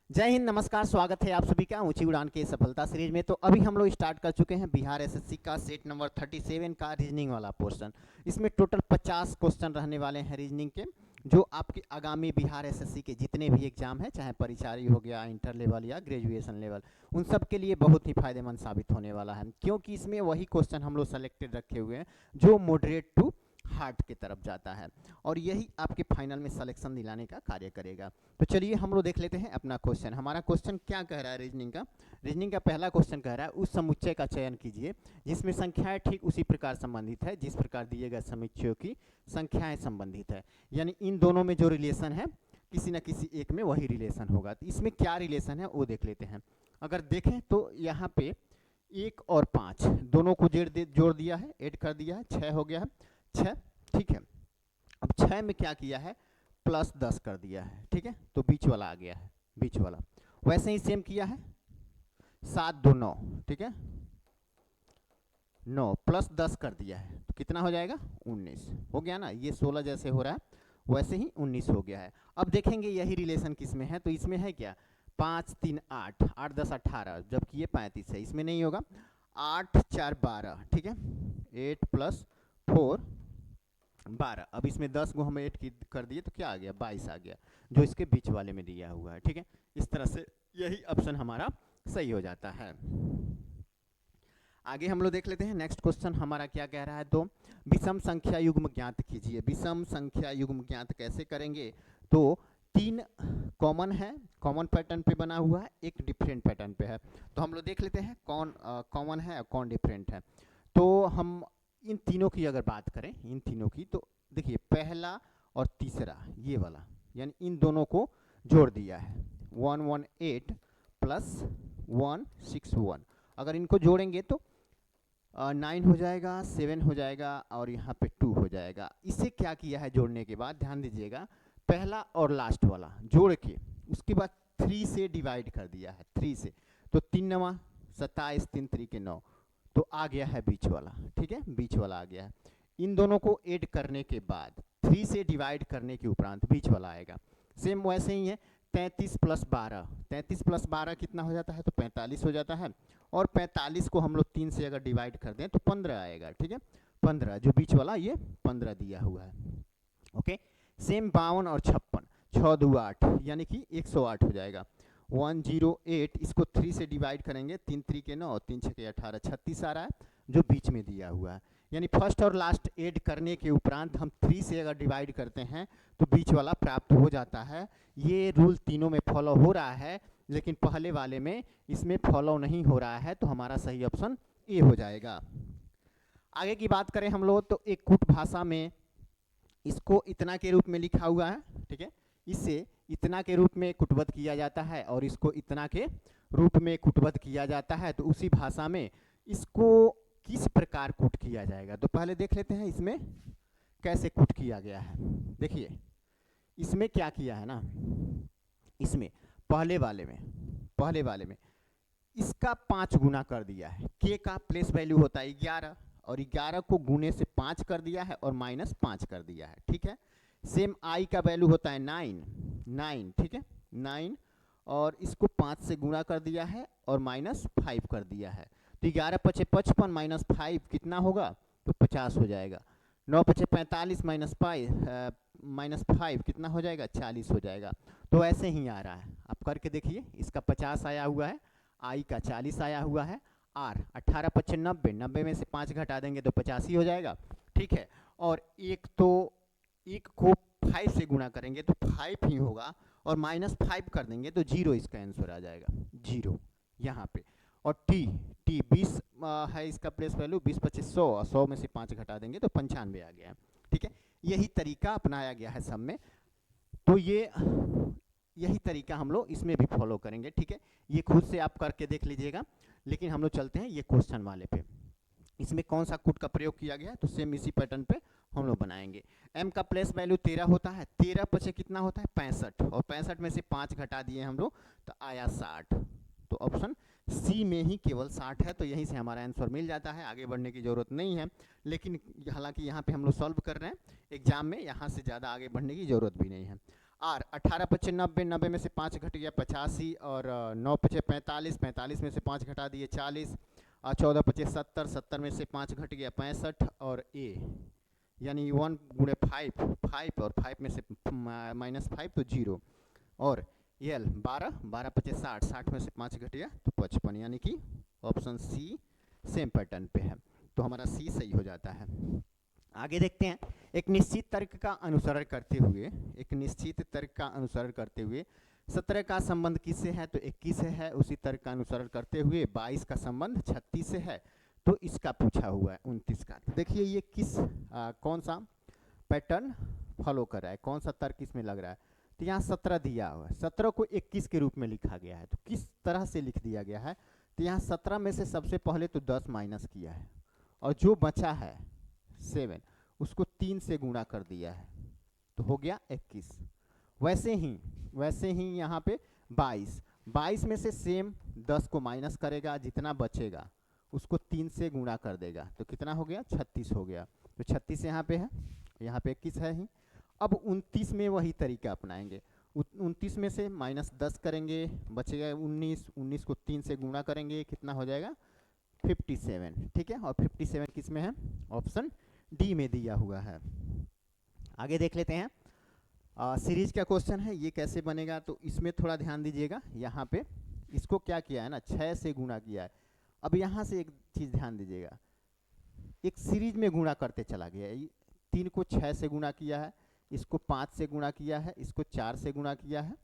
जय हिंद, नमस्कार। स्वागत है आप सभी का ऊंची उड़ान के सफलता सीरीज में। तो अभी हम लोग स्टार्ट कर चुके हैं बिहार एसएससी का सेट नंबर 37 का रीजनिंग वाला पोर्शन। इसमें टोटल 50 क्वेश्चन रहने वाले हैं रीजनिंग के, जो आपके आगामी बिहार एसएससी के जितने भी एग्जाम हैं, चाहे परिचारी हो गया, इंटर लेवल या ग्रेजुएशन लेवल, उन सब के लिए बहुत ही फायदेमंद साबित होने वाला है। क्योंकि इसमें वही क्वेश्चन हम लोग सेलेक्टेड रखे हुए हैं जो मॉडरेट टू हार्ड की तरफ जाता है, और यही आपके फाइनल में सिलेक्शन दिलाने का कार्य करेगा। तो चलिए हम लोग देख लेते हैं अपना क्वेश्चन। हमारा क्वेश्चन क्या कह रहा है रीजनिंग का पहला क्वेश्चन कह रहा है उस समुच्चय का चयन कीजिए जिसमें संख्याएं ठीक उसी प्रकार संबंधित है जिस प्रकार दिए गए समुच्चयों की संख्याएं संबंधित है। यानी इन दोनों में जो रिलेशन है किसी न किसी एक में वही रिलेशन होगा। तो इसमें क्या रिलेशन है वो देख लेते हैं। अगर देखें तो यहाँ पे 1 और 5 दोनों को जोड़ दिया है, ऐड कर दिया है, 6 हो गया है। 6, ठीक है। अब 6 में क्या किया है, प्लस 10 कर दिया है, ठीक है। तो बीच वाला आ गया है, बीच वाला। वैसे ही सेम किया है, 7 2 9, ठीक है। 9 प्लस 10 कर दिया है तो कितना हो जाएगा, 19 हो गया ना। ये 16 जैसे हो रहा है वैसे ही 19 हो गया है। अब देखेंगे यही रिलेशन किस में है, तो इसमें है क्या, 5 3 8, 8 10 18, जबकि ये 35 है, इसमें नहीं होगा। 8 4 12, ठीक है। 8 प्लस 4 12। अब इसमें 10 को हम ऐड कर दिए तो क्या आ गया, 22 आ गया, जो इसके बीच वाले में दिया हुआ है, ठीक है। इस तरह से यही ऑप्शन हमारा सही हो जाता है। आगे हम लोग देख लेते हैं नेक्स्ट क्वेश्चन हमारा क्या कह रहा है। तो विषम संख्या युग्म ज्ञात कीजिए। विषम संख्या युग्म ज्ञात कैसे करेंगे, तो 3 कॉमन है, कॉमन पैटर्न पे बना हुआ है, एक डिफरेंट पैटर्न पे है। तो हम लोग देख लेते हैं कौन कॉमन है और कौन डिफरेंट है। तो हम इन तीनों की अगर बात करें, इन तीनों की, तो देखिए पहला और तीसरा ये वाला, यानी इन दोनों को जोड़ दिया है। 118 प्लस 161, अगर इनको जोड़ेंगे तो 9 हो जाएगा, 7 हो जाएगा और यहाँ पे 2 हो जाएगा। इसे क्या किया है जोड़ने के बाद, ध्यान दीजिएगा, पहला और लास्ट वाला जोड़ के उसके बाद 3 से डिवाइड कर दिया है, 3 से। तो 3 9 27, 3 3 के 9, तो आ गया है बीच वाला, ठीक है, बीच वाला आ गया है। इन दोनों को ऐड करने के बाद 3 से डिवाइड करने के उपरांत बीच वाला आएगा। सेम वैसे ही है, 33 प्लस 12, 33 प्लस 12 कितना हो जाता है, तो 45 हो जाता है। और 45 को हम लोग 3 से अगर डिवाइड कर दें तो 15 आएगा, ठीक है। 15, जो बीच वाला ये 15 दिया हुआ है, ओके। सेम 52 और 56, 6 2 8, यानी कि 108 हो जाएगा। 108, इसको 3 से डिवाइड करेंगे, 3 3 के 9, 3 6 के 18, 36 आ रहा है, जो बीच में दिया हुआ है। यानी फर्स्ट और लास्ट ऐड करने के उपरांत हम 3 से अगर डिवाइड करते हैं तो बीच वाला प्राप्त हो जाता है। ये रूल तीनों में फॉलो हो रहा है, लेकिन पहले वाले में इसमें फॉलो नहीं हो रहा है, तो हमारा सही ऑप्शन ए हो जाएगा। आगे की बात करें हम लोग, तो एक कूट भाषा में इसको इतना के रूप में लिखा हुआ है, ठीक है। इससे इतना के रूप में कुटबद्ध किया जाता है और इसको इतना के रूप में कुटबद्ध किया जाता है। तो उसी भाषा में इसको किस प्रकार कूट किया जाएगा, तो पहले देख लेते हैं इसमें कैसे कूट किया गया है। देखिए इसमें क्या किया है ना, इसमें पहले वाले में इसका 5 गुना कर दिया है। के का प्लेस वैल्यू होता है 11, और 11 को गुने से 5 कर दिया है और माइनस 5 कर दिया है, ठीक है। सेम आई का वैल्यू होता है 9, ठीक है, 9, और इसको 5 से गुना कर दिया है और माइनस 5 कर दिया है। तो 11 पचे 55 माइनस 5 कितना होगा, तो 50 हो जाएगा। 9 पचे 45 माइनस 5 कितना हो जाएगा, 40 हो जाएगा। तो ऐसे ही आ रहा है, आप करके देखिए। इसका 50 आया हुआ है, आई का 40 आया हुआ है, आर 18 पच्चे 90, 90 में से 5 घटा देंगे तो 85 हो जाएगा, ठीक है। और एक तो एक को 5 से गुणा करेंगे तो 5 ही होगा, और माइनस 5 कर देंगे तो 0 इसका आंसर आ जाएगा, 0 यहाँ पे। और टी 20 है इसका प्लेस वैल्यू, 20 पच्चीस 100, 100 में से 5 घटा देंगे तो 95 आ गया है, ठीक है। यही तरीका अपनाया गया है सब में, तो यही तरीका हम लोग इसमें भी फॉलो करेंगे, ठीक है। ये खुद से आप करके देख लीजिएगा, लेकिन हम लोग चलते हैं ये क्वेश्चन वाले पे। इसमें कौन सा कूट का प्रयोग किया गया है, तो सेम इसी पैटर्न पे हम लोग बनाएंगे। m का प्लेस वैल्यू 13 होता है, 13 पचे कितना होता है, 65, और 65 में से 5 घटा दिए हम लोग तो आया 60। तो ऑप्शन सी में ही केवल 60 है, तो यहीं से हमारा आंसर मिल जाता है, आगे बढ़ने की जरूरत नहीं है। लेकिन हालांकि यहाँ पे हम लोग सॉल्व कर रहे हैं एग्जाम में, यहाँ से ज़्यादा आगे बढ़ने की जरूरत भी नहीं है। आर 18 पचे 90, 90 में से 5 घट गया 85, और 9 पचे 45, 45 में से 5 घटा दिए 40, 14 पचे 70, 70 में से 5 घट गया 65, और ए यानी 1 गुणे 5, 5 और 5 में से -5 तो 0, और एल 12, 12 पचे 60, 60 में से 5 घट गया तो 55, यानी कि ऑप्शन सी सेम पैटर्न पे है, तो हमारा सी सही हो जाता है। आगे देखते हैं, एक निश्चित तर्क का अनुसरण करते हुए, एक निश्चित तर्क का अनुसरण करते हुए 17 का संबंध किससे है तो 21 से है, उसी तर्क का अनुसरण करते हुए 22 का संबंध 36 से है, तो इसका पूछा हुआ है 29 का। तो देखिए ये कौन सा पैटर्न फॉलो कर रहा है, कौन सा तर्क इसमें लग रहा है। तो यहाँ 17 दिया हुआ है, 17 को 21 के रूप में लिखा गया है, तो किस तरह से लिख दिया गया है। तो यहाँ 17 में से सबसे पहले तो 10 माइनस किया है, और जो बचा है 7 उसको 3 से गुणा कर दिया है, तो हो गया 21। वैसे ही यहाँ पे 22 में से सेम 10 को माइनस करेगा, जितना बचेगा उसको 3 से गुणा कर देगा, तो कितना हो गया 36 हो गया, तो 36 यहाँ पे है, यहाँ पे 21 है ही। अब 29 में वही तरीका अपनाएंगे, 29 में से -10 करेंगे, बचेगा 19, 19 को 3 से गुणा करेंगे, कितना हो जाएगा 57, ठीक है। और 57 किस में है, ऑप्शन डी में दिया हुआ है। आगे देख लेते हैं, सीरीज का क्वेश्चन है, ये कैसे बनेगा, तो इसमें थोड़ा ध्यान दीजिएगा। यहाँ पे इसको क्या किया है ना, 6 से गुणा किया है। अब यहाँ से एक चीज़ ध्यान दीजिएगा, एक सीरीज में गुणा करते चला गया, 3 को 6 से गुणा किया है, इसको 5 से गुणा किया है, इसको 4 से गुणा किया है,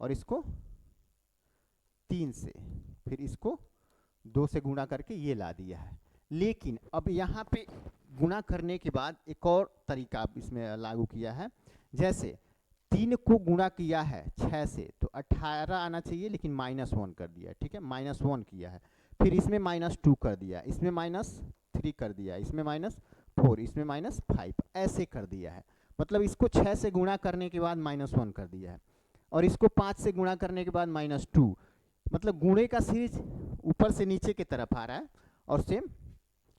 और इसको 3 से, फिर इसको 2 से गुणा करके ये ला दिया है। लेकिन अब यहाँ पे गुणा करने के बाद एक और तरीका इसमें लागू किया है, जैसे 3 को गुणा किया है 6 से तो 18 आना चाहिए, लेकिन -1 कर दिया, ठीक है, -1 किया है, फिर इसमें -2 कर दिया, इसमें -3 कर दिया, इसमें -4, इसमें -5, ऐसे कर दिया है। मतलब इसको 6 से गुणा करने के बाद -1 कर दिया है, और इसको 5 से गुणा करने के बाद -2, मतलब गुणे का सीरीज ऊपर से नीचे की तरफ आ रहा है, और सेम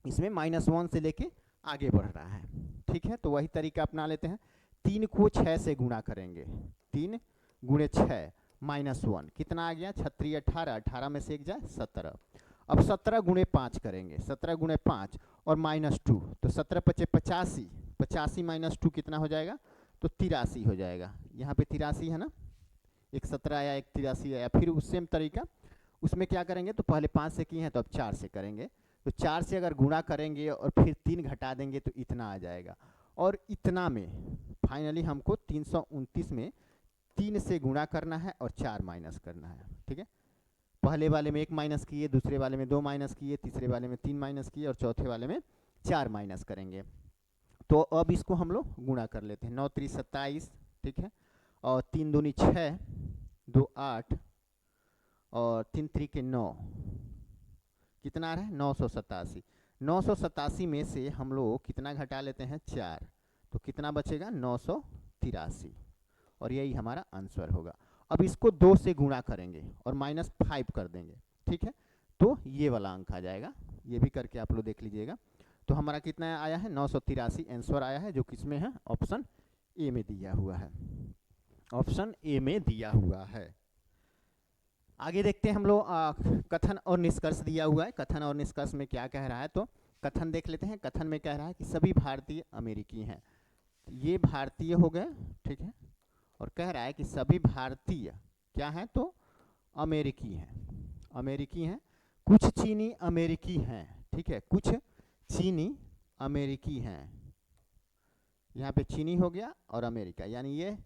इसमें -1 से लेके आगे बढ़ रहा है, ठीक है। तो वही तरीका अपना लेते हैं, 3 को 6 से गुणा करेंगे, 3 गुणे 6 -1 कितना आ गया 36, 18, 18 में से 1 जाए 17। अब 17 गुणे 5 करेंगे, 17 गुणे 5 और -2, तो 17 पचे 85, 85 -2 कितना हो जाएगा, तो 83 हो जाएगा। यहाँ पे 83 है ना, एक 17 आया, एक 83 आया। फिर उस सेम तरीका उसमें क्या करेंगे, तो पहले 5 से किए हैं तो अब 4 से करेंगे, तो 4 से अगर गुणा करेंगे और फिर 3 घटा देंगे तो इतना आ जाएगा, और इतना में फाइनली हमको 329 में 3 से गुणा करना है और 4 माइनस करना है, ठीक है। पहले वाले में 1 माइनस किए, दूसरे वाले में 2 माइनस किए, तीसरे वाले में 3 माइनस किए, और चौथे वाले में 4 माइनस करेंगे। तो अब इसको हम लोग गुणा कर लेते हैं, 9 3 27, ठीक है, और 3 दूनी 6, 2 8, और 3 3 के 9, कितना आ रहा है 987। 987 में से हम लोग कितना घटा लेते हैं 4, तो कितना बचेगा 983, और यही हमारा आंसर होगा। अब इसको 2 से गुणा करेंगे और -5 कर देंगे, ठीक है, तो ये वाला अंक आ जाएगा। ये भी करके आप लोग देख लीजिएगा। तो हमारा कितना आया है 983 आंसर आया है, जो किसमें है, ऑप्शन ए में दिया हुआ है, ऑप्शन ए में दिया हुआ है। आगे देखते हैं हम लोग, कथन और निष्कर्ष दिया हुआ है। कथन और निष्कर्ष में क्या कह रहा है, तो कथन देख लेते हैं। कथन में कह रहा है कि सभी भारतीय अमेरिकी हैं, ये भारतीय हो गए, ठीक है, और कह रहा है कि सभी भारतीय क्या हैं, तो अमेरिकी हैं, अमेरिकी हैं। कुछ चीनी अमेरिकी हैं, ठीक है, कुछ चीनी अमेरिकी हैं। यहाँ पे चीनी हो गया और अमेरिका, यानी ये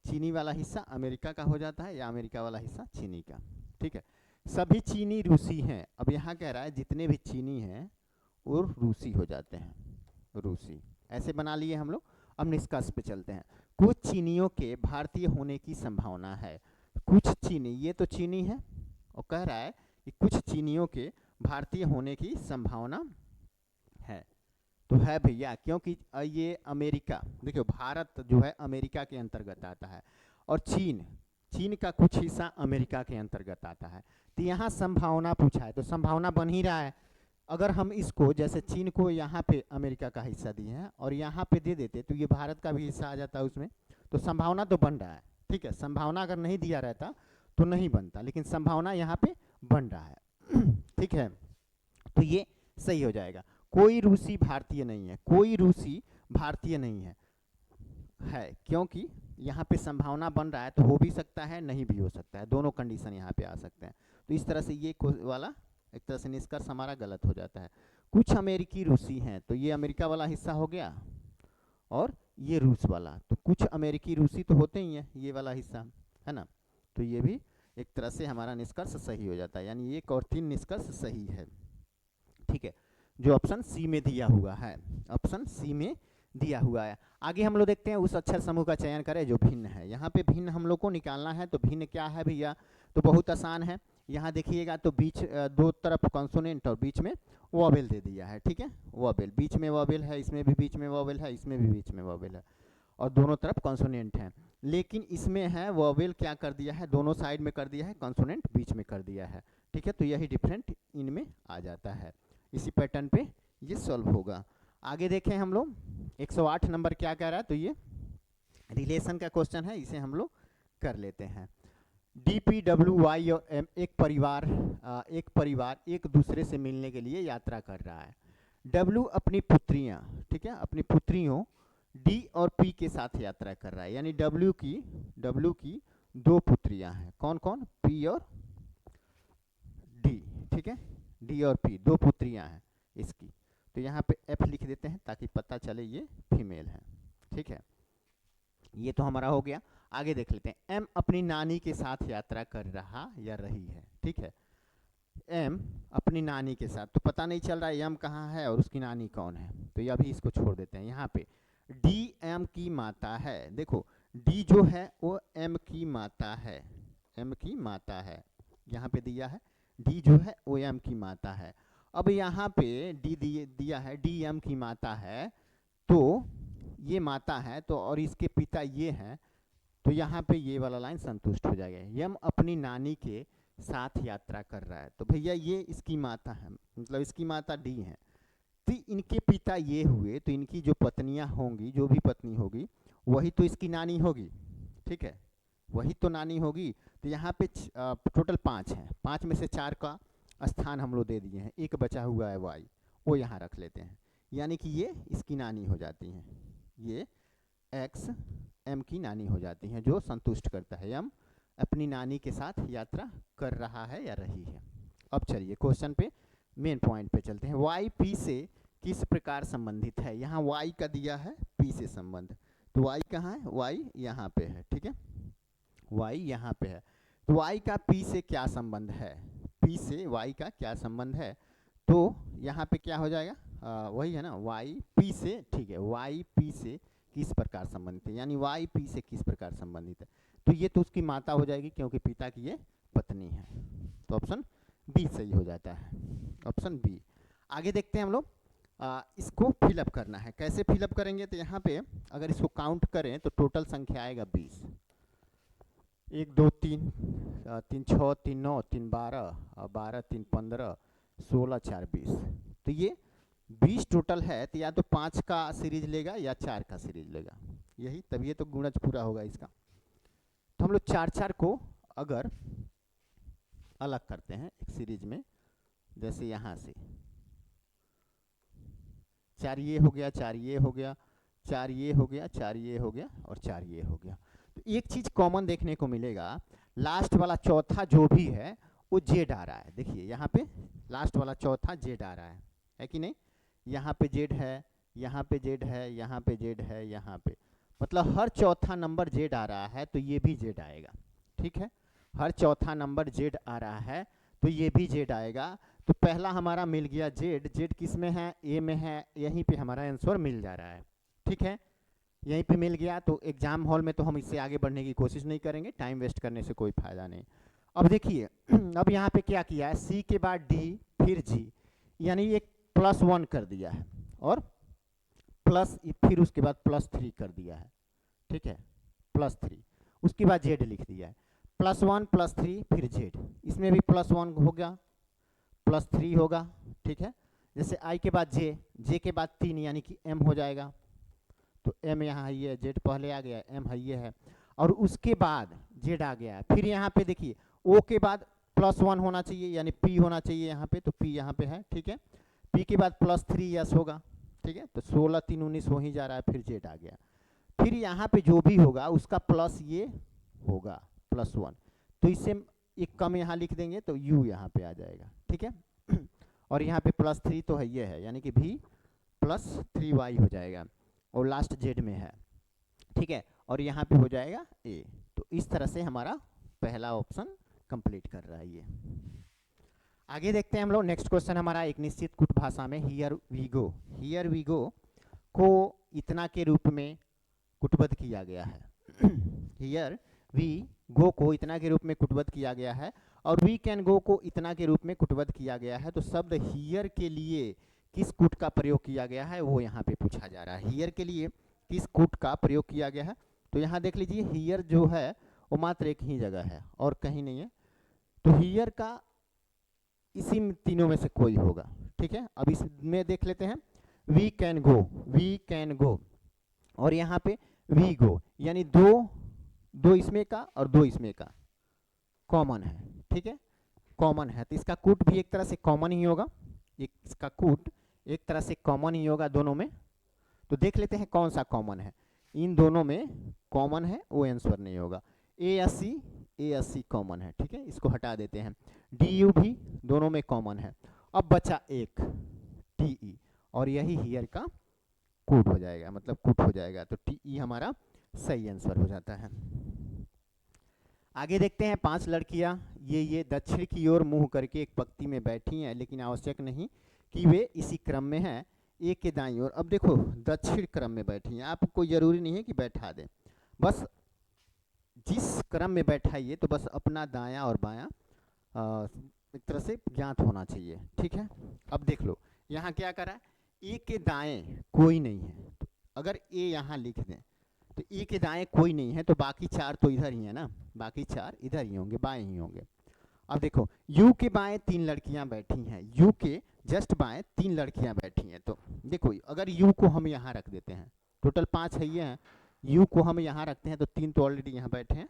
चीनी वाला हिस्सा अमेरिका का हो जाता है, या अमेरिका वाला हिस्सा चीनी का, ठीक है। सभी चीनी रूसी हैं। अब यहाँ कह रहा है जितने भी चीनी हैं वो रूसी हो जाते हैं, रूसी, ऐसे बना लिए हम लोग। अब निष्कर्ष पे चलते हैं। कुछ चीनियों के भारतीय होने की संभावना है। कुछ चीनी, ये तो चीनी है, और कह रहा है कि कुछ चीनियों के भारतीय होने की संभावना है। तो है भैया, क्योंकि ये अमेरिका, देखियो भारत जो है अमेरिका के अंतर्गत आता है, और चीन का कुछ हिस्सा अमेरिका के अंतर्गत आता है। तो यहाँ संभावना पूछा है, तो संभावना बन ही रहा है। अगर हम इसको, जैसे चीन को यहाँ पे अमेरिका का हिस्सा दिए हैं और यहाँ पे दे देते, तो ये भारत का भी हिस्सा आ जाता है उसमें, तो संभावना तो बन रहा है, ठीक है, संभावना अगर नहीं दिया रहता तो नहीं बनता, लेकिन संभावना यहाँ पे बन रहा है। ठीक है, तो ये सही हो जाएगा। कोई रूसी भारतीय नहीं है, कोई रूसी भारतीय नहीं है क्योंकि यहाँ पे संभावना बन रहा है, तो हो भी सकता है नहीं भी हो सकता है, दोनों कंडीशन यहाँ पे आ सकते हैं। तो इस तरह से ये वाला एक तरह से निष्कर्ष हमारा गलत हो जाता है। कुछ अमेरिकी रूसी हैं, तो ये अमेरिका वाला हिस्सा हो गया और ये रूस वाला, तो कुछ अमेरिकी रूसी तो होते ही हैं, ये वाला हिस्सा है ना, तो ये भी एक तरह से हमारा निष्कर्ष सही हो जाता है, यानी 1 और 3 निष्कर्ष सही है। ठीक है, जो ऑप्शन सी में दिया हुआ है, ऑप्शन सी में दिया हुआ है। आगे हम लोग देखते हैं, उस अक्षर समूह का चयन करें जो भिन्न है। यहाँ पे भिन्न हम लोग को निकालना है, तो भिन्न क्या है भैया, तो बहुत आसान है। यहाँ देखिएगा तो बीच दो तरफ कॉन्सोनेंट और बीच में वॉवेल दे दिया है। ठीक है, वॉवेल, बीच में वॉवेल है, इसमें भी बीच में वॉवेल है, इसमें भी बीच में वॉवेल है, और दोनों तरफ कॉन्सोनेंट हैं। लेकिन इसमें है वॉवेल क्या कर दिया है, दोनों साइड में कर दिया है, कॉन्सोनेंट बीच में कर दिया है। ठीक है, तो यही डिफरेंट इनमें आ जाता है। इसी पैटर्न पे ये सॉल्व होगा। आगे देखें हम लोग, 108 नंबर क्या कह रहा है, तो ये रिलेशन का क्वेश्चन है, इसे हम लोग कर लेते हैं। DPWY और M एक परिवार एक दूसरे से मिलने के लिए यात्रा कर रहा है। W अपनी पुत्रियां, ठीक है, अपनी पुत्रियों D और P के साथ यात्रा कर रहा है, यानी W की 2 पुत्रियां हैं। कौन कौन, P और D। ठीक है, D और P 2 पुत्रियां हैं इसकी, तो यहाँ पे F लिख देते हैं ताकि पता चले ये फीमेल है। ठीक है, ये तो हमारा हो गया। आगे देख लेते हैं, M अपनी नानी के साथ यात्रा कर रहा या रही है। ठीक है, M अपनी नानी के साथ, तो पता नहीं चल रहा है M कहाँ है और उसकी नानी कौन है, तो ये अभी इसको छोड़ देते हैं। यहाँ पे D M की माता है, देखो D जो है वो M की माता है, M की माता है, यहाँ पे दिया है D जो है वो M की माता है। अब यहाँ पे D दिया है D M की माता है, तो ये माता है, तो और इसके पिता ये हैं, तो यहाँ पे ये वाला लाइन संतुष्ट हो जाएगा। यम अपनी नानी के साथ यात्रा कर रहा है, तो भैया ये इसकी माता है, मतलब इसकी माता डी है, तो इनके पिता ये हुए, तो इनकी जो पत्नियां होंगी, जो भी पत्नी होगी वही तो इसकी नानी होगी। ठीक है, वही तो नानी होगी। तो यहाँ पे टोटल 5 हैं, 5 में से 4 का स्थान हम लोग दे दिए हैं, एक बचा हुआ है वाई, वो यहाँ रख लेते हैं, यानी कि ये इसकी नानी हो जाती हैं, ये एक्स एम की नानी हो जाती हैं, जो संतुष्ट करता है एम अपनी नानी के साथ यात्रा कर रहा है या रही है। अब चलिए क्वेश्चन पे, मेन पॉइंट पे चलते हैं। वाई पी से किस प्रकार संबंधित है, यहाँ वाई का दिया है पी से संबंध, तो वाई कहाँ है, वाई यहाँ पे है। ठीक है, वाई यहाँ पे है, तो वाई का पी से क्या संबंध है, पी से वाई का क्या संबंध है, तो यहाँ पे क्या हो जाएगा, वही है ना, वाई पी से। ठीक है, वाई पी से किस प्रकार संबंधित है, यानी वाई पी से किस प्रकार संबंधित है, तो ये तो उसकी माता हो जाएगी क्योंकि पिता की ये पत्नी है, तो ऑप्शन बी सही हो जाता है, ऑप्शन बी। आगे देखते हैं हम लोग, इसको फिलअप करना है। कैसे फिलअप करेंगे, तो यहाँ पे अगर इसको काउंट करें तो टोटल संख्या आएगा 20, 1 2 3 3 6 3 9 3 12 12 3 15 16 4 20, तो ये 20 टोटल है, तो या तो 5 का सीरीज लेगा या 4 का सीरीज लेगा, यही तब ये तो गुणज पूरा होगा इसका। तो हम लोग 4 को अगर अलग करते हैं एक सीरीज में, जैसे यहाँ से 4 ये हो गया, 4 ये हो गया, 4 ये हो गया, 4 ये हो गया और 4 ये हो गया, तो एक चीज कॉमन देखने को मिलेगा, लास्ट वाला चौथा जो भी है वो जेड आ रहा है। देखिए यहाँ पे लास्ट वाला चौथा जेड आ रहा है कि नहीं, यहाँ पे जेड है, यहाँ पे जेड है, यहाँ पे जेड है, यहाँ पे, मतलब हर चौथा नंबर जेड आ रहा है, तो ये भी जेड आएगा। ठीक है, हर चौथा नंबर जेड आ रहा है तो ये भी जेड आएगा। तो पहला हमारा मिल गया जेड, जेड किस में है, ए में है, यहीं पे हमारा आंसर मिल जा रहा है। ठीक है, यहीं पे मिल गया, तो एग्जाम हॉल में तो हम इससे आगे बढ़ने की कोशिश नहीं करेंगे, टाइम वेस्ट करने से कोई फायदा नहीं। अब देखिए अब यहाँ पे क्या किया है, सी के बाद डी फिर जी, यानी एक +1 कर दिया है और प्लस फिर उसके बाद +3 कर दिया है। ठीक है, +3, उसके बाद जेड लिख दिया है, +1 +3 फिर जेड, इसमें भी +1 होगा, +3 होगा। ठीक है, जैसे आई के बाद जे, जे के बाद 3 यानी कि एम हो जाएगा, तो एम यहाँ है, जेड पहले आ गया, एम है ये है। और उसके बाद जेड आ गया है। फिर यहाँ पे देखिए ओ के बाद +1 होना चाहिए, यानी पी होना चाहिए यहाँ पे, तो पी यहाँ पे है, ठीक है। पी के बाद +3 यस होगा, ठीक है। तो 16 3 19 हो ही जा रहा है, फिर जेड आ गया। फिर यहाँ पे जो भी होगा उसका प्लस ये होगा +1, तो इससे एक कम यहाँ लिख देंगे तो u यहाँ पे आ जाएगा, ठीक है। और यहाँ पे +3 तो है, ये है, यानी कि v +3y हो जाएगा, और लास्ट जेड में है, ठीक है। और यहाँ पे हो जाएगा a। तो इस तरह से हमारा पहला ऑप्शन कंप्लीट कर रहा है ये। आगे देखते हैं हम लोग। नेक्स्ट क्वेश्चन हमारा एक निश्चित कुट भाषा में here we go, here we go को इतना के रूप में कुटबद्ध किया गया है। हियर वी गो को इतना के रूप में कुटबद्ध किया गया है, और वी कैन गो को इतना के रूप में कुटबद्ध किया गया है। तो शब्द हियर के लिए किस कुट का प्रयोग किया गया है वो यहाँ पे पूछा जा रहा है। हियर के लिए किस कुट का प्रयोग किया गया है, तो यहाँ देख लीजिए हियर जो है वो मात्र एक ही जगह है और कहीं नहीं है, तो हियर का इसी तीनों में से कोई होगा, ठीक है। अब इसमें देख लेते हैं, we can go, we can go, और यहाँ पे वी गो, यानी दो इसमें का और दो इसमें का कॉमन है, ठीक है, कॉमन है। तो इसका कूट भी एक तरह से कॉमन ही होगा, इसका कूट एक तरह से कॉमन ही होगा दोनों में। तो देख लेते हैं कौन सा कॉमन है, इन दोनों में कॉमन है, वो आंसर नहीं होगा। A80 कॉमन है, ठीक है, इसको हटा देते हैं। DU भी दोनों में कॉमन है। अब बचा एक TE, और यही हियर का कूट हो जाएगा, मतलब कूट हो जाएगा, तो TE हमारा सही आंसर हो जाता है। आगे देखते हैं 5 लड़कियां ये दक्षिण की ओर मुंह करके एक पंक्ति में बैठी हैं, लेकिन आवश्यक नहीं कि वे इसी क्रम में हैं, एक के दाईं ओर। अब देखो दक्षिण क्रम में बैठी हैं, आपको जरूरी नहीं है कि बैठा दें, बस जिस क्रम में बैठाइए तो बस अपना दायां और बायां एक तरह से ज्ञात होना चाहिए, ठीक है। अब देख लो यहाँ क्या करा है, ए के दाएं कोई नहीं है, तो अगर ए यहाँ लिख दें तो ए के दाएं कोई नहीं है, तो बाकी 4 तो इधर ही है ना, बाकी 4 इधर ही होंगे, बाएं ही होंगे। अब देखो यू के बाएं 3 लड़कियां बैठी हैं, यू के जस्ट बाएं 3 लड़कियां बैठी हैं। तो देखो अगर यू को हम यहाँ रख देते हैं, टोटल 5 है ये हैं, यू को हम यहाँ रखते हैं तो 3 तो ऑलरेडी यहाँ बैठे हैं,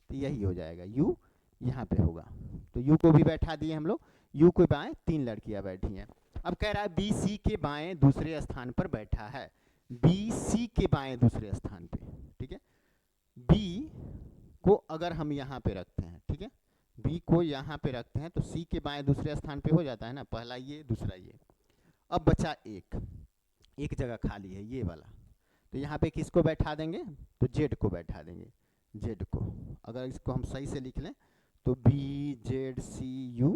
तो यही हो जाएगा, यू यहाँ पे होगा। तो यू को भी बैठा दिए हम लोग, यू के बाएं 3 लड़कियां बैठी हैं। अब कह रहा है बी सी के बाएं दूसरे स्थान पर बैठा है, बी सी के बाएं दूसरे स्थान पे, ठीक है। बी को अगर हम यहाँ पे रखते हैं, ठीक है, बी को यहाँ पे रखते हैं तो सी के बाएं दूसरे स्थान पे हो जाता है ना, पहला ये दूसरा ये। अब बचा एक जगह खाली है ये वाला, तो यहाँ पे किसको बैठा देंगे, तो जेड को बैठा देंगे, जेड को। अगर इसको हम सही से लिख लें तो BZCUA,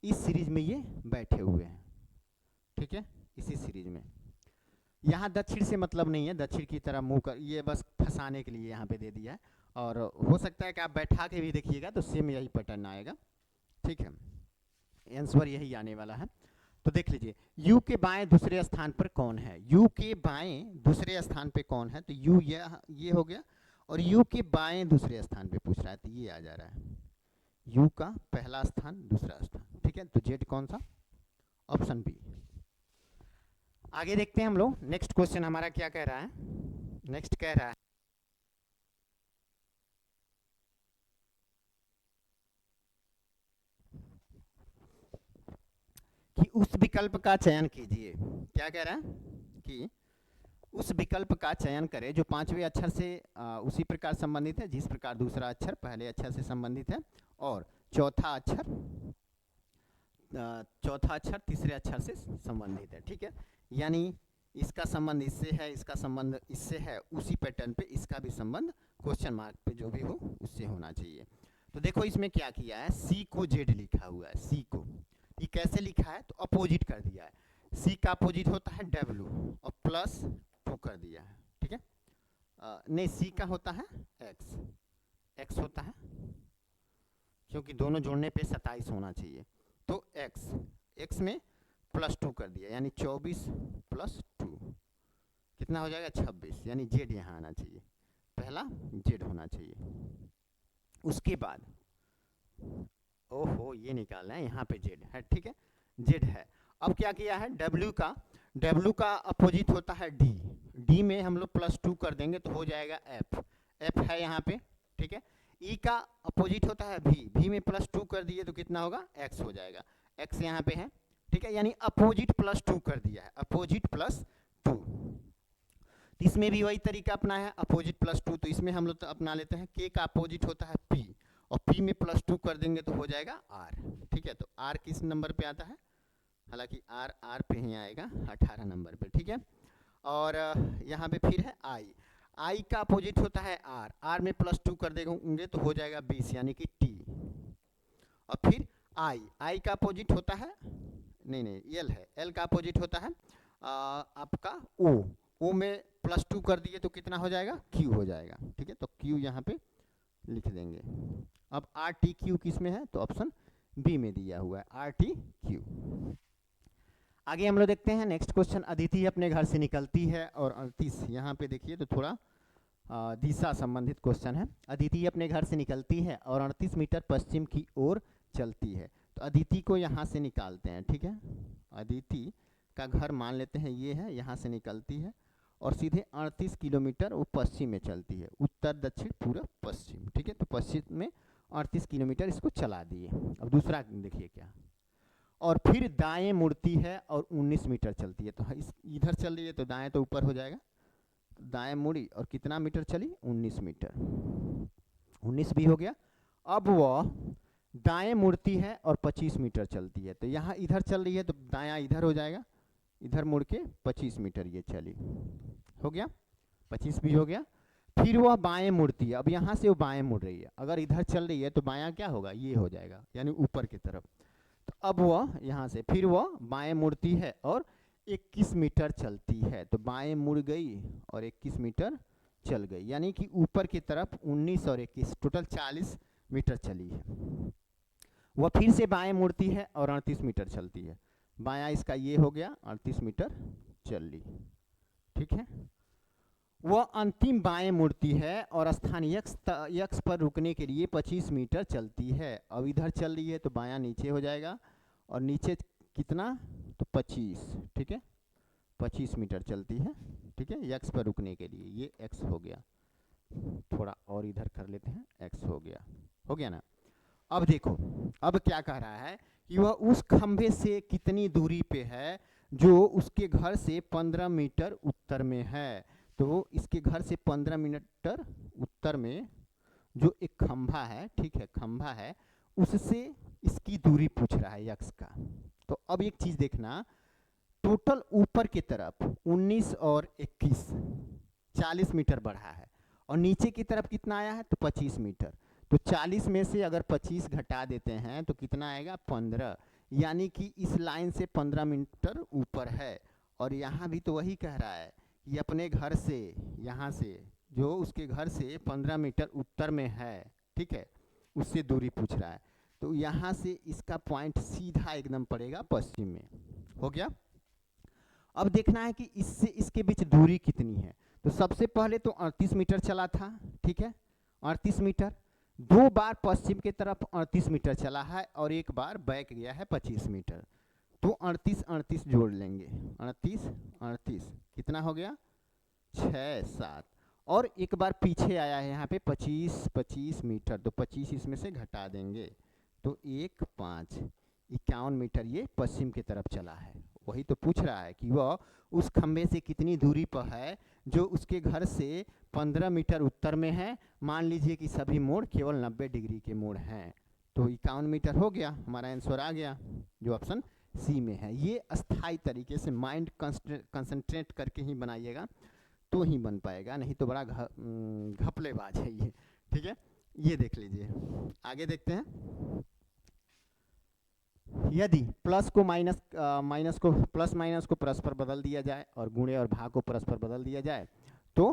इस सीरीज में ये बैठे हुए हैं, ठीक है, इसी सीरीज में। यहाँ दक्षिण से मतलब नहीं है, दक्षिण की तरह मुंह कर, ये बस फंसाने के लिए यहाँ पे दे दिया है, और हो सकता है कि आप बैठा के भी देखिएगा तो सेम यही पैटर्न आएगा, ठीक है, आंसर यही आने वाला है। तो देख लीजिए यू के बाएं दूसरे स्थान पर कौन है, यू के बाएं दूसरे स्थान पे कौन है, तो यू ये हो गया, और यू के बाएं दूसरे स्थान पे पूछ रहा है, तो ये आ जा रहा है, यू का पहला स्थान दूसरा स्थान, ठीक है। तो जेड कौन सा, ऑप्शन बी। आगे देखते हैं हम लोग, नेक्स्ट क्वेश्चन हमारा क्या कह रहा है। नेक्स्ट कह रहा है कि उस विकल्प का चयन कीजिए। क्या कह रहा है कि उस विकल्प का चयन करें जो 5वें अक्षर से उसी प्रकार संबंधित है जिस प्रकार दूसरा अक्षर पहले अक्षर से संबंधित है, और चौथा अक्षर तीसरे अक्षर से संबंधित है, ठीक है। यानी इसका संबंध इससे है, इसका संबंध इससे है, उसी पैटर्न पे इसका भी संबंध क्वेश्चन मार्क पे जो भी हो उससे होना चाहिए। तो देखो इसमें क्या किया है, सी को जेड लिखा हुआ है, सी को ये कैसे लिखा है, तो अपोजिट कर दिया है, सी का अपोजिट होता है डब्ल्यू और +2 कर दिया है, ठीक है। नहीं सी का होता है एक्स होता है, क्योंकि दोनों जोड़ने पे 27 होना चाहिए, तो एक्स में +2 कर दिया, यानी 24 + 2 कितना हो जाएगा 26, यानी जेड यहाँ आना चाहिए, पहला जेड होना चाहिए। उसके बाद ओहो ये निकालना है, यहाँ पे जेड है, ठीक है, जेड है। अब क्या किया है, डब्ल्यू का अपोजिट होता है डी में हम लोग +2 कर देंगे तो हो जाएगा एफ है यहाँ पे, ठीक है। ई का अपोजिट होता है भी, भी में +2 कर दिए तो कितना होगा, एक्स हो जाएगा। एक्स यहाँ पे है, ठीक है, यानी अपोजिट +2 कर दिया है, अपोजिट +2। तो इसमें भी वही तरीका अपनाया है, अपोजिट +2। तो इसमें हम लोग तो अपना लेते हैं, के का अपोजिट होता है पी, और पी में +2 कर देंगे तो हो जाएगा आर, ठीक है। तो आर किस नंबर पे आता है, हालांकि आर पे ही आएगा 18 नंबर पे, ठीक है। और यहाँ पे फिर है आई का अपोजिट होता है आर में +2 कर देंगे तो हो जाएगा 20, यानी कि टी। और फिर आई का अपोजिट होता है, नहीं एल है, एल का अपोजिट होता है आपका ओ में +2 कर दिए तो कितना हो जाएगा, क्यू हो जाएगा, ठीक है। तो क्यू यहाँ पे लिख देंगे। अब आर टी क्यू किस में है, तो ऑप्शन बी में दिया हुआ है, आर टी क्यू। आगे हम लोग देखते हैं नेक्स्ट क्वेश्चन। अदिति अपने घर से निकलती है और 38, यहाँ पे देखिए तो थोड़ा दिशा संबंधित क्वेश्चन है। अदिति अपने घर से निकलती है और 38 मीटर पश्चिम की ओर चलती है। तो अदिति को यहाँ से निकालते हैं, ठीक है। अदिति का घर मान लेते हैं ये है, यहाँ से निकलती है और सीधे 38 किलोमीटर वो पश्चिम में चलती है, उत्तर दक्षिण पूर्व पश्चिम, ठीक है। तो पश्चिम में 38 किलोमीटर इसको चला दिए। अब दूसरा देखिए क्या, और फिर दाएं मुड़ती है और 19 मीटर चलती है। तो इस इधर चल रही है तो दाएं तो ऊपर हो जाएगा, दाएं मुड़ी और कितना मीटर चली, 19 मीटर, 19 भी हो गया। अब वह दाएं मुड़ती है और 25 मीटर चलती है। तो यहाँ इधर चल रही है तो दायां इधर हो जाएगा, इधर मुड़ के 25 मीटर ये चली, हो गया, 25 भी हो गया। फिर वह बाएं मुड़ती है, अब यहाँ से वो बाएं मुड़ रही है, अगर इधर चल रही है तो बायां क्या होगा, ये हो जाएगा, यानी ऊपर की तरफ। तो अब वह यहाँ से फिर वह बाएं मुड़ती है और 21 मीटर चलती है। तो बाएं मुड़ गई और 21 मीटर चल गई, यानी कि ऊपर की तरफ 19 और 21 टोटल 40 मीटर चली है। वह फिर से बाएं मुड़ती है और 38 मीटर चलती है। बायां इसका ये हो गया, 38 मीटर चल ली, ठीक है। वह अंतिम बाएं मुड़ती है और स्थानीय यक्ष पर रुकने के लिए 25 मीटर चलती है। अब इधर चल रही है तो बायां नीचे हो जाएगा और नीचे कितना, तो 25, ठीक है, 25 मीटर चलती है, ठीक है, यक्ष पर रुकने के लिए। ये एक्स हो गया, थोड़ा और इधर कर लेते हैं, एक्स हो गया ना। अब देखो, अब क्या कह रहा है कि वह उस खंभे से कितनी दूरी पे है जो उसके घर से 15 मीटर उत्तर में है। तो इसके घर से 15 मीटर उत्तर में जो एक खंभा है, ठीक है, खंभा है, उससे इसकी दूरी पूछ रहा है यक्ष का। तो अब एक चीज देखना, टोटल ऊपर की तरफ 19 और 21 40 मीटर बढ़ा है और नीचे की तरफ कितना आया है, तो 25 मीटर। तो 40 में से अगर 25 घटा देते हैं तो कितना आएगा, 15, यानी कि इस लाइन से 15 मीटर ऊपर है। और यहाँ भी तो वही कह रहा है कि अपने घर से, यहाँ से जो उसके घर से 15 मीटर उत्तर में है, ठीक है, उससे दूरी पूछ रहा है। तो यहाँ से इसका पॉइंट सीधा एकदम पड़ेगा पश्चिम में, हो गया। अब देखना है कि इससे इसके बीच दूरी कितनी है। तो सबसे पहले तो 38 मीटर चला था, ठीक है, 38 मीटर, 2 बार पश्चिम की तरफ 38 मीटर चला है और एक बार बैक गया है 25 मीटर। तो 38 जोड़ लेंगे, 38 कितना हो गया, 6 7, और एक बार पीछे आया है यहाँ पे 25 मीटर, तो 25 इसमें से घटा देंगे तो 1 5, 51 मीटर ये पश्चिम की तरफ चला है। वही तो पूछ रहा है कि वह उस खंभे से कितनी दूरी पर है जो उसके घर से 15 मीटर उत्तर में है। मान लीजिए कि सभी मोड़ केवल 90 डिग्री के मोड़ हैं, तो 51 मीटर हो गया, हमारा आंसर आ गया जो ऑप्शन सी में है। ये अस्थाई तरीके से माइंड कंसंट्रेट करके ही बनाइएगा तो ही बन पाएगा, नहीं तो बड़ा घपलेबाज है ये, ठीक है। ये देख लीजिए, आगे देखते हैं। यदि प्लस को माइनस को प्लस माइनस को परस्पर बदल दिया जाए और गुणे और भाग को परस्पर बदल दिया जाए तो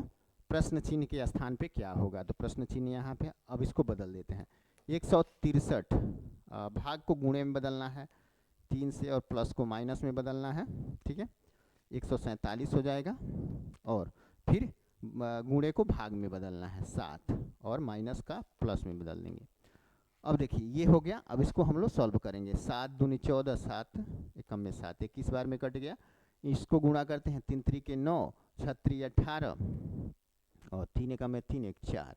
प्रश्न चिन्ह के स्थान पे क्या होगा। तो प्रश्न चिन्ह यहाँ पे, अब इसको बदल देते हैं। 163 भाग को गुणे में बदलना है 3 से और प्लस को माइनस में बदलना है, ठीक है, 147 हो जाएगा। और फिर गुणे को भाग में बदलना है 7 और माइनस का प्लस में बदल देंगे। अब देखिए ये हो गया। अब इसको हम लोग सॉल्व करेंगे। 7 दूनी 14, 7 एकम में 7, 21 बार में कट गया। इसको गुणा करते हैं, 3 3 के 9, 6 3 18 और 3 एकम में 3 एक 4,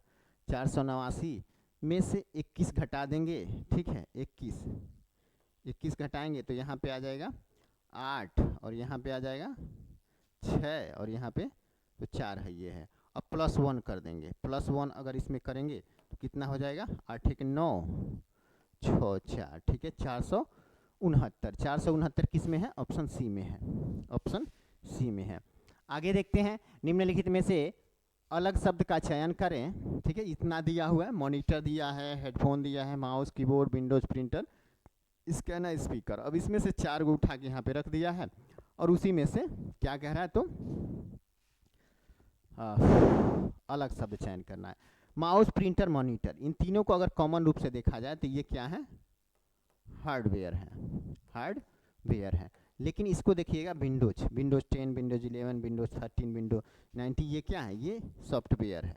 489 में से 21 घटा देंगे, ठीक है, 21 घटाएंगे तो यहाँ पे आ जाएगा 8 और यहाँ पे आ जाएगा 6 और यहाँ पे तो 4 है, ये है। अब +1 कर देंगे, +1 अगर इसमें करेंगे तो कितना हो जाएगा, 8 एक 9 6 4, ठीक है, 469 किस में है, ऑप्शन सी में है, ऑप्शन सी में है। आगे देखते हैं, निम्नलिखित में से अलग शब्द का चयन करें, ठीक है, इतना दिया हुआ है, मॉनिटर दिया है, हेडफोन दिया है, mouse, keyboard, Windows, printer, scanner, speaker. अब इसमें से 4 को उठा के यहाँ पे रख दिया है और उसी में से क्या कह रहा है, तो अलग शब्द चयन करना है। माउस, प्रिंटर, मॉनिटर, इन तीनों को अगर कॉमन रूप से देखा जाए तो ये क्या है, हार्डवेयर है, हार्डवेयर है। लेकिन इसको देखिएगा, विंडोज 10, विंडोज 11, विंडोज 13, विंडोज 90, ये क्या है, ये सॉफ्टवेयर है,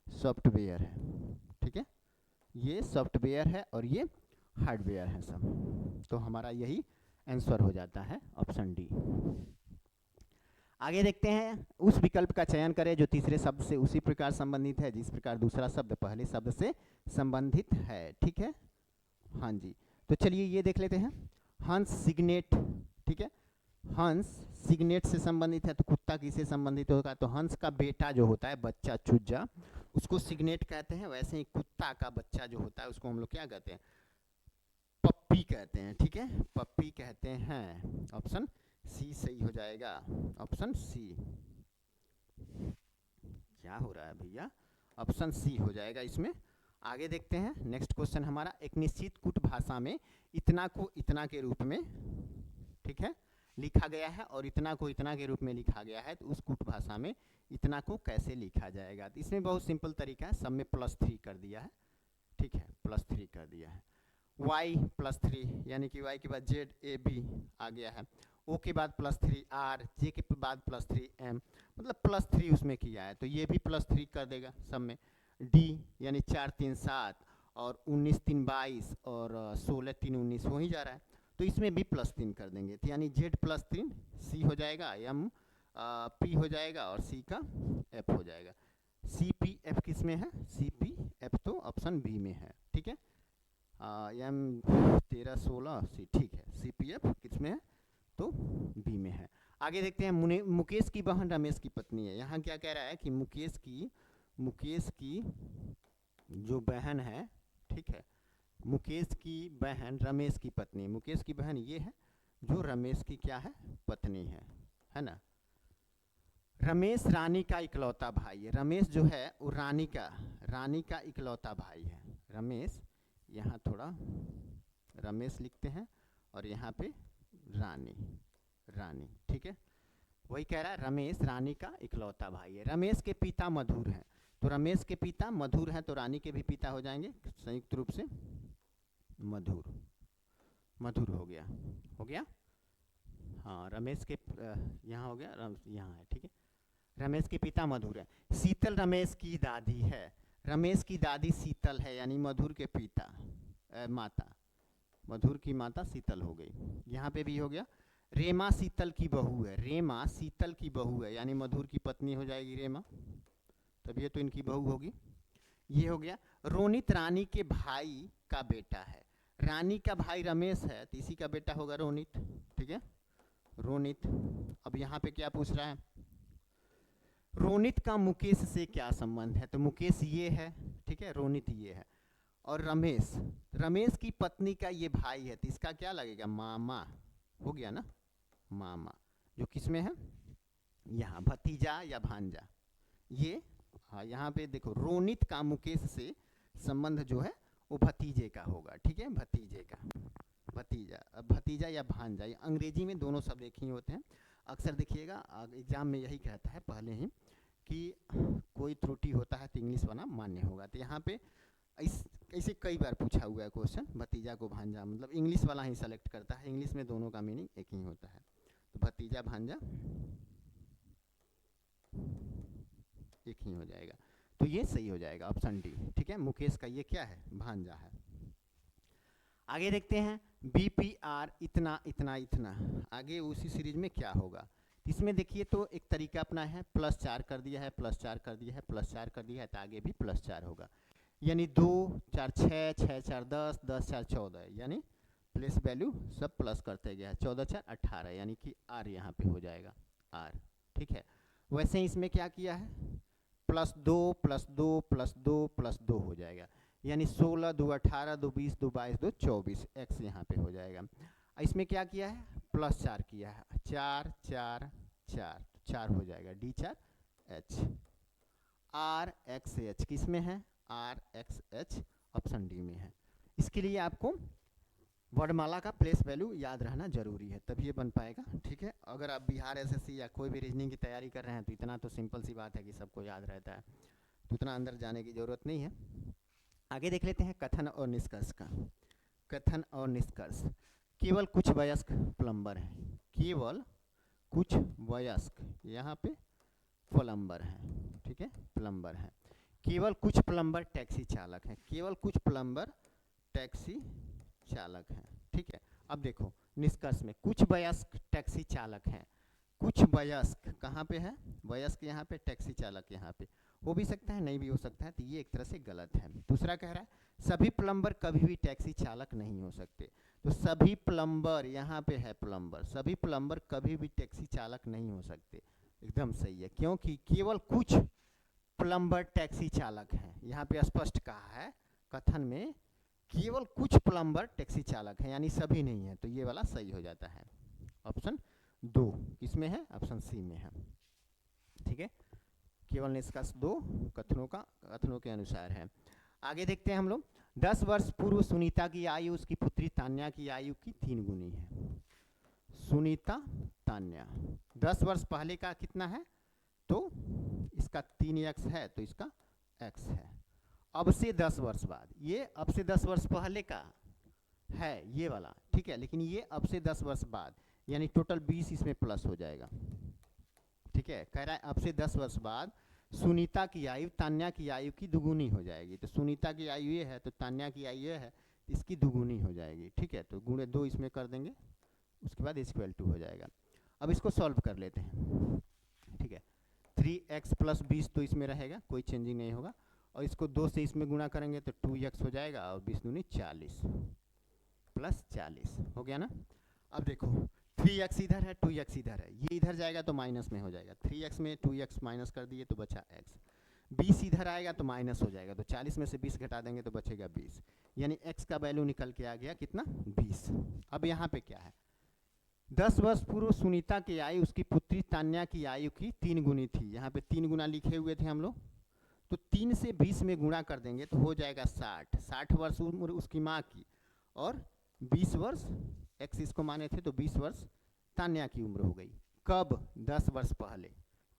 सॉफ्टवेयर है, ठीक है, ये सॉफ्टवेयर है और ये हार्डवेयर है सब। तो हमारा यही आंसर हो जाता है, ऑप्शन डी। आगे देखते हैं, उस विकल्प का चयन करें जो तीसरे शब्द से उसी प्रकार संबंधित है जिस प्रकार दूसरा शब्द पहले शब्द से संबंधित है, ठीक है। हाँ जी, तो चलिए ये देख लेते हैं। हंस सिग्नेट, ठीक है, हंस सिग्नेट से संबंधित है, तो कुत्ता किससे संबंधित होगा, तो हंस का बेटा जो होता है, बच्चा, चूजा, उसको सिग्नेट कहते हैं। वैसे ही कुत्ता का बच्चा जो होता है उसको हम लोग क्या कहते हैं, पप्पी कहते हैं, ठीक है, पप्पी कहते हैं। ऑप्शन सी सही हो जाएगा, ऑप्शन सी। क्या हो रहा है भैया, ऑप्शन सी हो जाएगा इसमें। आगे देखते हैं, नेक्स्ट क्वेश्चन हमारा, एक निश्चित कुट भाषा में इतना को इतना के रूप में, ठीक है, लिखा गया है और इतना को इतना के रूप में लिखा गया है, तो उस कुट भाषा में इतना को कैसे लिखा जाएगा। तो इसमें बहुत सिंपल तरीका है, सब में +3 कर दिया है, ठीक है, +3 कर दिया है। y +3 यानी कि y के बाद z a b आ गया है, o के बाद +3 r, j के बाद +3 m, मतलब +3 उसमें किया है, तो ये भी +3 कर देगा सब में। d यानी 4 3 7 और 19 3 22 और 16 3 19 हो ही जा रहा है, तो इसमें भी +3 कर देंगे, तो यानी z +3 c हो जाएगा, m p हो जाएगा और c का f हो जाएगा। c p f किस में है, c p f तो ऑप्शन बी में है, ठीक है, m 13 16 सी, ठीक है, सी पी एफ किस में है, तो बी में है। आगे देखते हैं, मुकेश की बहन रमेश की पत्नी है। यहाँ क्या कह रहा है कि मुकेश की जो बहन है, ठीक है, मुकेश की बहन रमेश की पत्नी, मुकेश की बहन ये है जो रमेश की क्या है, पत्नी है ना। रमेश रानी का इकलौता भाई है, रमेश जो है वो रानी का इकलौता भाई है। रमेश, यहाँ थोड़ा रमेश लिखते हैं और यहाँ पे रानी, ठीक है, वही कह रहा है, रमेश रानी का इकलौता भाई है। रमेश के पिता मधुर हैं, तो रमेश के पिता मधुर हैं, तो रानी के भी पिता हो जाएंगे संयुक्त रूप से मधुर हो गया। हाँ, रमेश के यहाँ हो गया, यहाँ है, ठीक है, रमेश के पिता मधुर है। शीतल रमेश की दादी है, रमेश की दादी शीतल है, यानी मधुर के पिता माता, मधुर की माता शीतल हो गई, यहाँ पे भी हो गया। रेमा शीतल की बहू है, रेमा शीतल की बहू है, यानी मधुर की पत्नी हो जाएगी रेमा, तब ये तो इनकी बहू होगी, ये हो गया। रोनित रानी के भाई का बेटा है, रानी का भाई रमेश है, तो इसी का बेटा होगा रोनित, ठीक है, रोनित। अब यहाँ पे क्या पूछ रहा है, रोनित का मुकेश से क्या संबंध है, तो मुकेश ये है, ठीक है, रोनित ये है, और रमेश की पत्नी का ये भाई है, तो इसका क्या लगेगा, मामा हो गया ना, मामा, जो किस में है, यहाँ भतीजा या भांजा, ये हाँ, यहाँ पे देखो, रोनित का मुकेश से संबंध जो है वो भतीजे का होगा, ठीक है, भतीजे का, भतीजा या भांजा, ये अंग्रेजी में दोनों शब्द एक ही होते हैं। अक्सर देखिएगा एग्जाम में यही कहता है पहले ही कि कोई त्रुटि होता है तो इंग्लिश वाला मान्य होगा, तो यहाँ पे ऐसे कई बार पूछा हुआ है क्वेश्चन, भतीजा को भांजा, मतलब इंग्लिश वाला ही सेलेक्ट करता है, इंग्लिश में दोनों का मीनिंग एक ही होता है, तो भतीजा भांजा एक ही हो जाएगा, तो ये सही हो जाएगा, ऑप्शन डी, ठीक है, मुकेश का ये क्या है, भांजा है। आगे देखते हैं, BPR इतना इतना इतना, आगे उसी सीरीज में क्या होगा, इसमें देखिए तो एक तरीका अपना है, +4 कर दिया है, +4 कर दिया है, +4 कर दिया है, तो आगे भी +4 होगा। यानी 2 4 6, 6 4 10, 10 4 14, यानी प्लेस वैल्यू सब प्लस करते गया है। 14 4 18, यानी कि R यहाँ पे हो जाएगा R। ठीक है, वैसे ही इसमें क्या किया है, +2 +2 +2 +2 हो जाएगा, यानी 16 2 18 2 20 2 22 2 24, x यहाँ पे हो जाएगा। इसमें क्या किया है, +4 किया है, 4 4 4 4 हो जाएगा, D4H। RXH किस में है, RXH ऑप्शन डी में है। इसके लिए आपको वर्णमाला का प्लेस वैल्यू याद रहना जरूरी है, तभी ये बन पाएगा। ठीक है, अगर आप बिहार एसएससी या कोई भी रीजनिंग की तैयारी कर रहे हैं तो इतना तो सिंपल सी बात है कि सबको याद रहता है, तो उतना अंदर जाने की ज़रूरत नहीं है। आगे देख लेते हैं कथन और निष्कर्ष का। कथन और निष्कर्ष, केवल कुछ वयस्क प्लम्बर हैं, केवल कुछ वयस्क, यहाँ पे प्लम्बर हैं, ठीक है, प्लम्बर हैं। केवल कुछ प्लम्बर टैक्सी चालक हैं, केवल कुछ प्लम्बर टैक्सी चालक हैं। ठीक है, अब देखो निष्कर्ष में कुछ वयस्क टैक्सी चालक हैं, कुछ वयस्क कहाँ पे है, वयस्क यहाँ पे, टैक्सी चालक यहाँ पे, हो भी सकता है नहीं भी हो सकता है, तो ये एक तरह से गलत है। दूसरा कह रहा है सभी प्लम्बर कभी भी टैक्सी चालक नहीं हो सकते, तो सभी प्लम्बर यहाँ पे है प्लम्बर, सभी प्लम्बर कभी भी टैक्सी चालक नहीं हो सकते, एकदम सही है, क्योंकि केवल कुछ प्लम्बर टैक्सी चालक हैं, यहाँ पे स्पष्ट कहा है कथन में, केवल कुछ प्लम्बर टैक्सी चालक हैं, यानी सभी नहीं है, तो ये वाला सही हो जाता है। ऑप्शन 2 किसमें है, ऑप्शन सी में है। ठीक है, केवल निष्कर्ष 2 कथनों के अनुसार है। आगे देखते हैं हम लोग, 10 वर्ष पूर्व सुनीता की आयु उसकी पुत्री तान्या की आयु की 3 गुनी है। सुनीता तान्या 10 वर्ष पहले का कितना है, तो इसका 3x है, तो इसका x है। अब से 10 वर्ष बाद, ये अब से 10 वर्ष पहले का है ये वाला, ठीक है, लेकिन ये अब से 10 वर्ष बाद, यानी टोटल 20 इसमें प्लस हो जाएगा। ठीक है, कह रहा है अब से 10 वर्ष बाद सुनीता की आयु तान्या की आयु की दुगुनी हो जाएगी, तो सुनीता की आयु ये है तो तान्या की आयु ये है, इसकी दुगुनी हो जाएगी। ठीक है, तो गुणे 2 इसमें कर देंगे, उसके बाद = हो जाएगा। अब इसको सॉल्व कर लेते हैं। ठीक है, 3x + 20 तो इसमें रहेगा, कोई चेंजिंग नहीं होगा, और इसको 2 से इसमें गुणा करेंगे तो 2x हो जाएगा, और 20 दूनी 40 + 40 हो गया ना। अब देखो 3x इधर है, 2x इधर है, ये इधर जाएगा तो माइनस में हो जाएगा, 3x में 2x माइनस कर दिए तो बचा x, 20 इधर आएगा तो माइनस हो जाएगा, तो 40 में से 20 घटा देंगे तो बचेगा 20, यानी x का वैल्यू निकल के आ गया कितना, 20। अब यहाँ पे क्या है, 10 वर्ष पूर्व सुनीता की आयु उसकी पुत्री तान्या की आयु की 3 गुनी थी, यहाँ पे 3 गुना लिखे हुए थे हम लोग, तो 3 से 20 में गुणा कर देंगे तो हो जाएगा 60 वर्ष उम्र उसकी माँ की, और 20 वर्ष x इसको माने थे तो 20 वर्ष तान्या की उम्र हो गई। कब, 10 वर्ष पहले,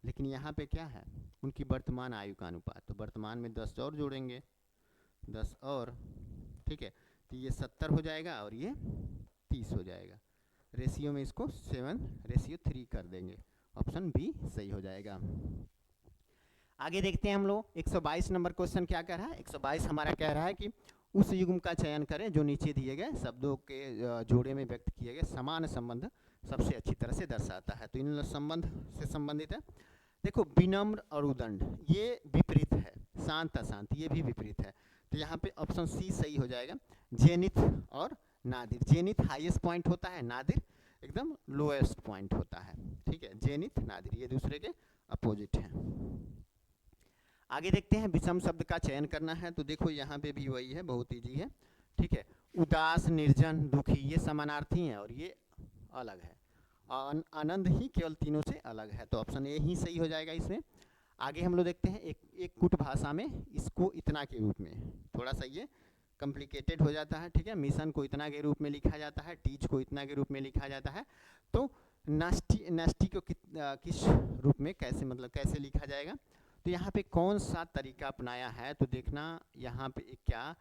लेकिन यहाँ पे क्या है, उनकी वर्तमान आयु का अनुपात, तो वर्तमान में 10 और जोड़ेंगे, 10 और, ठीक है, तो ये 70 हो जाएगा और ये 30 हो जाएगा, रेशियो में इसको 7:3 कर देंगे, ऑप्शन बी सही हो जाएगा। आगे देखते हैं हम लोग 122 नंबर क्वेश्चन क्या कह रहा है, 122 हमारा कह रहा है कि उस युग्म का चयन करें जो नीचे दिए गए शब्दों के जोड़े में व्यक्त किए गए समान संबंध सबसे अच्छी तरह से दर्शाता है, तो इन संबंध से संबंधित है। देखो विनम्र और उदंड ये विपरीत है, शांत अशांत ये भी विपरीत है, तो यहाँ पे ऑप्शन सी सही हो जाएगा। जेनिथ और नादिर, जेनिथ हाईएस्ट पॉइंट होता है, नादिर एकदम लोएस्ट पॉइंट होता है। ठीक है, जेनिथ नादिर ये दूसरे के अपोजिट हैं। आगे देखते हैं विषम शब्द का चयन करना है, तो देखो यहाँ पे भी वही है, बहुत ईजी है। ठीक है, उदास निर्जन दुखी ये समानार्थी हैं और ये अलग है, आनंद ही केवल तीनों से अलग है, तो ऑप्शन ए ही सही हो जाएगा इसमें। आगे हम लोग देखते हैं एक कुट भाषा में इसको इतना के रूप में, थोड़ा सा ये कॉम्प्लिकेटेड हो जाता है। ठीक है, मिशन को इतना के रूप में लिखा जाता है, टीच को इतना के रूप में लिखा जाता है, तो नास्टी को किस रूप में कैसे, मतलब कैसे लिखा जाएगा, तो यहाँ पे कौन सा तरीका अपनाया है, तो देखना यहाँ पे क्या,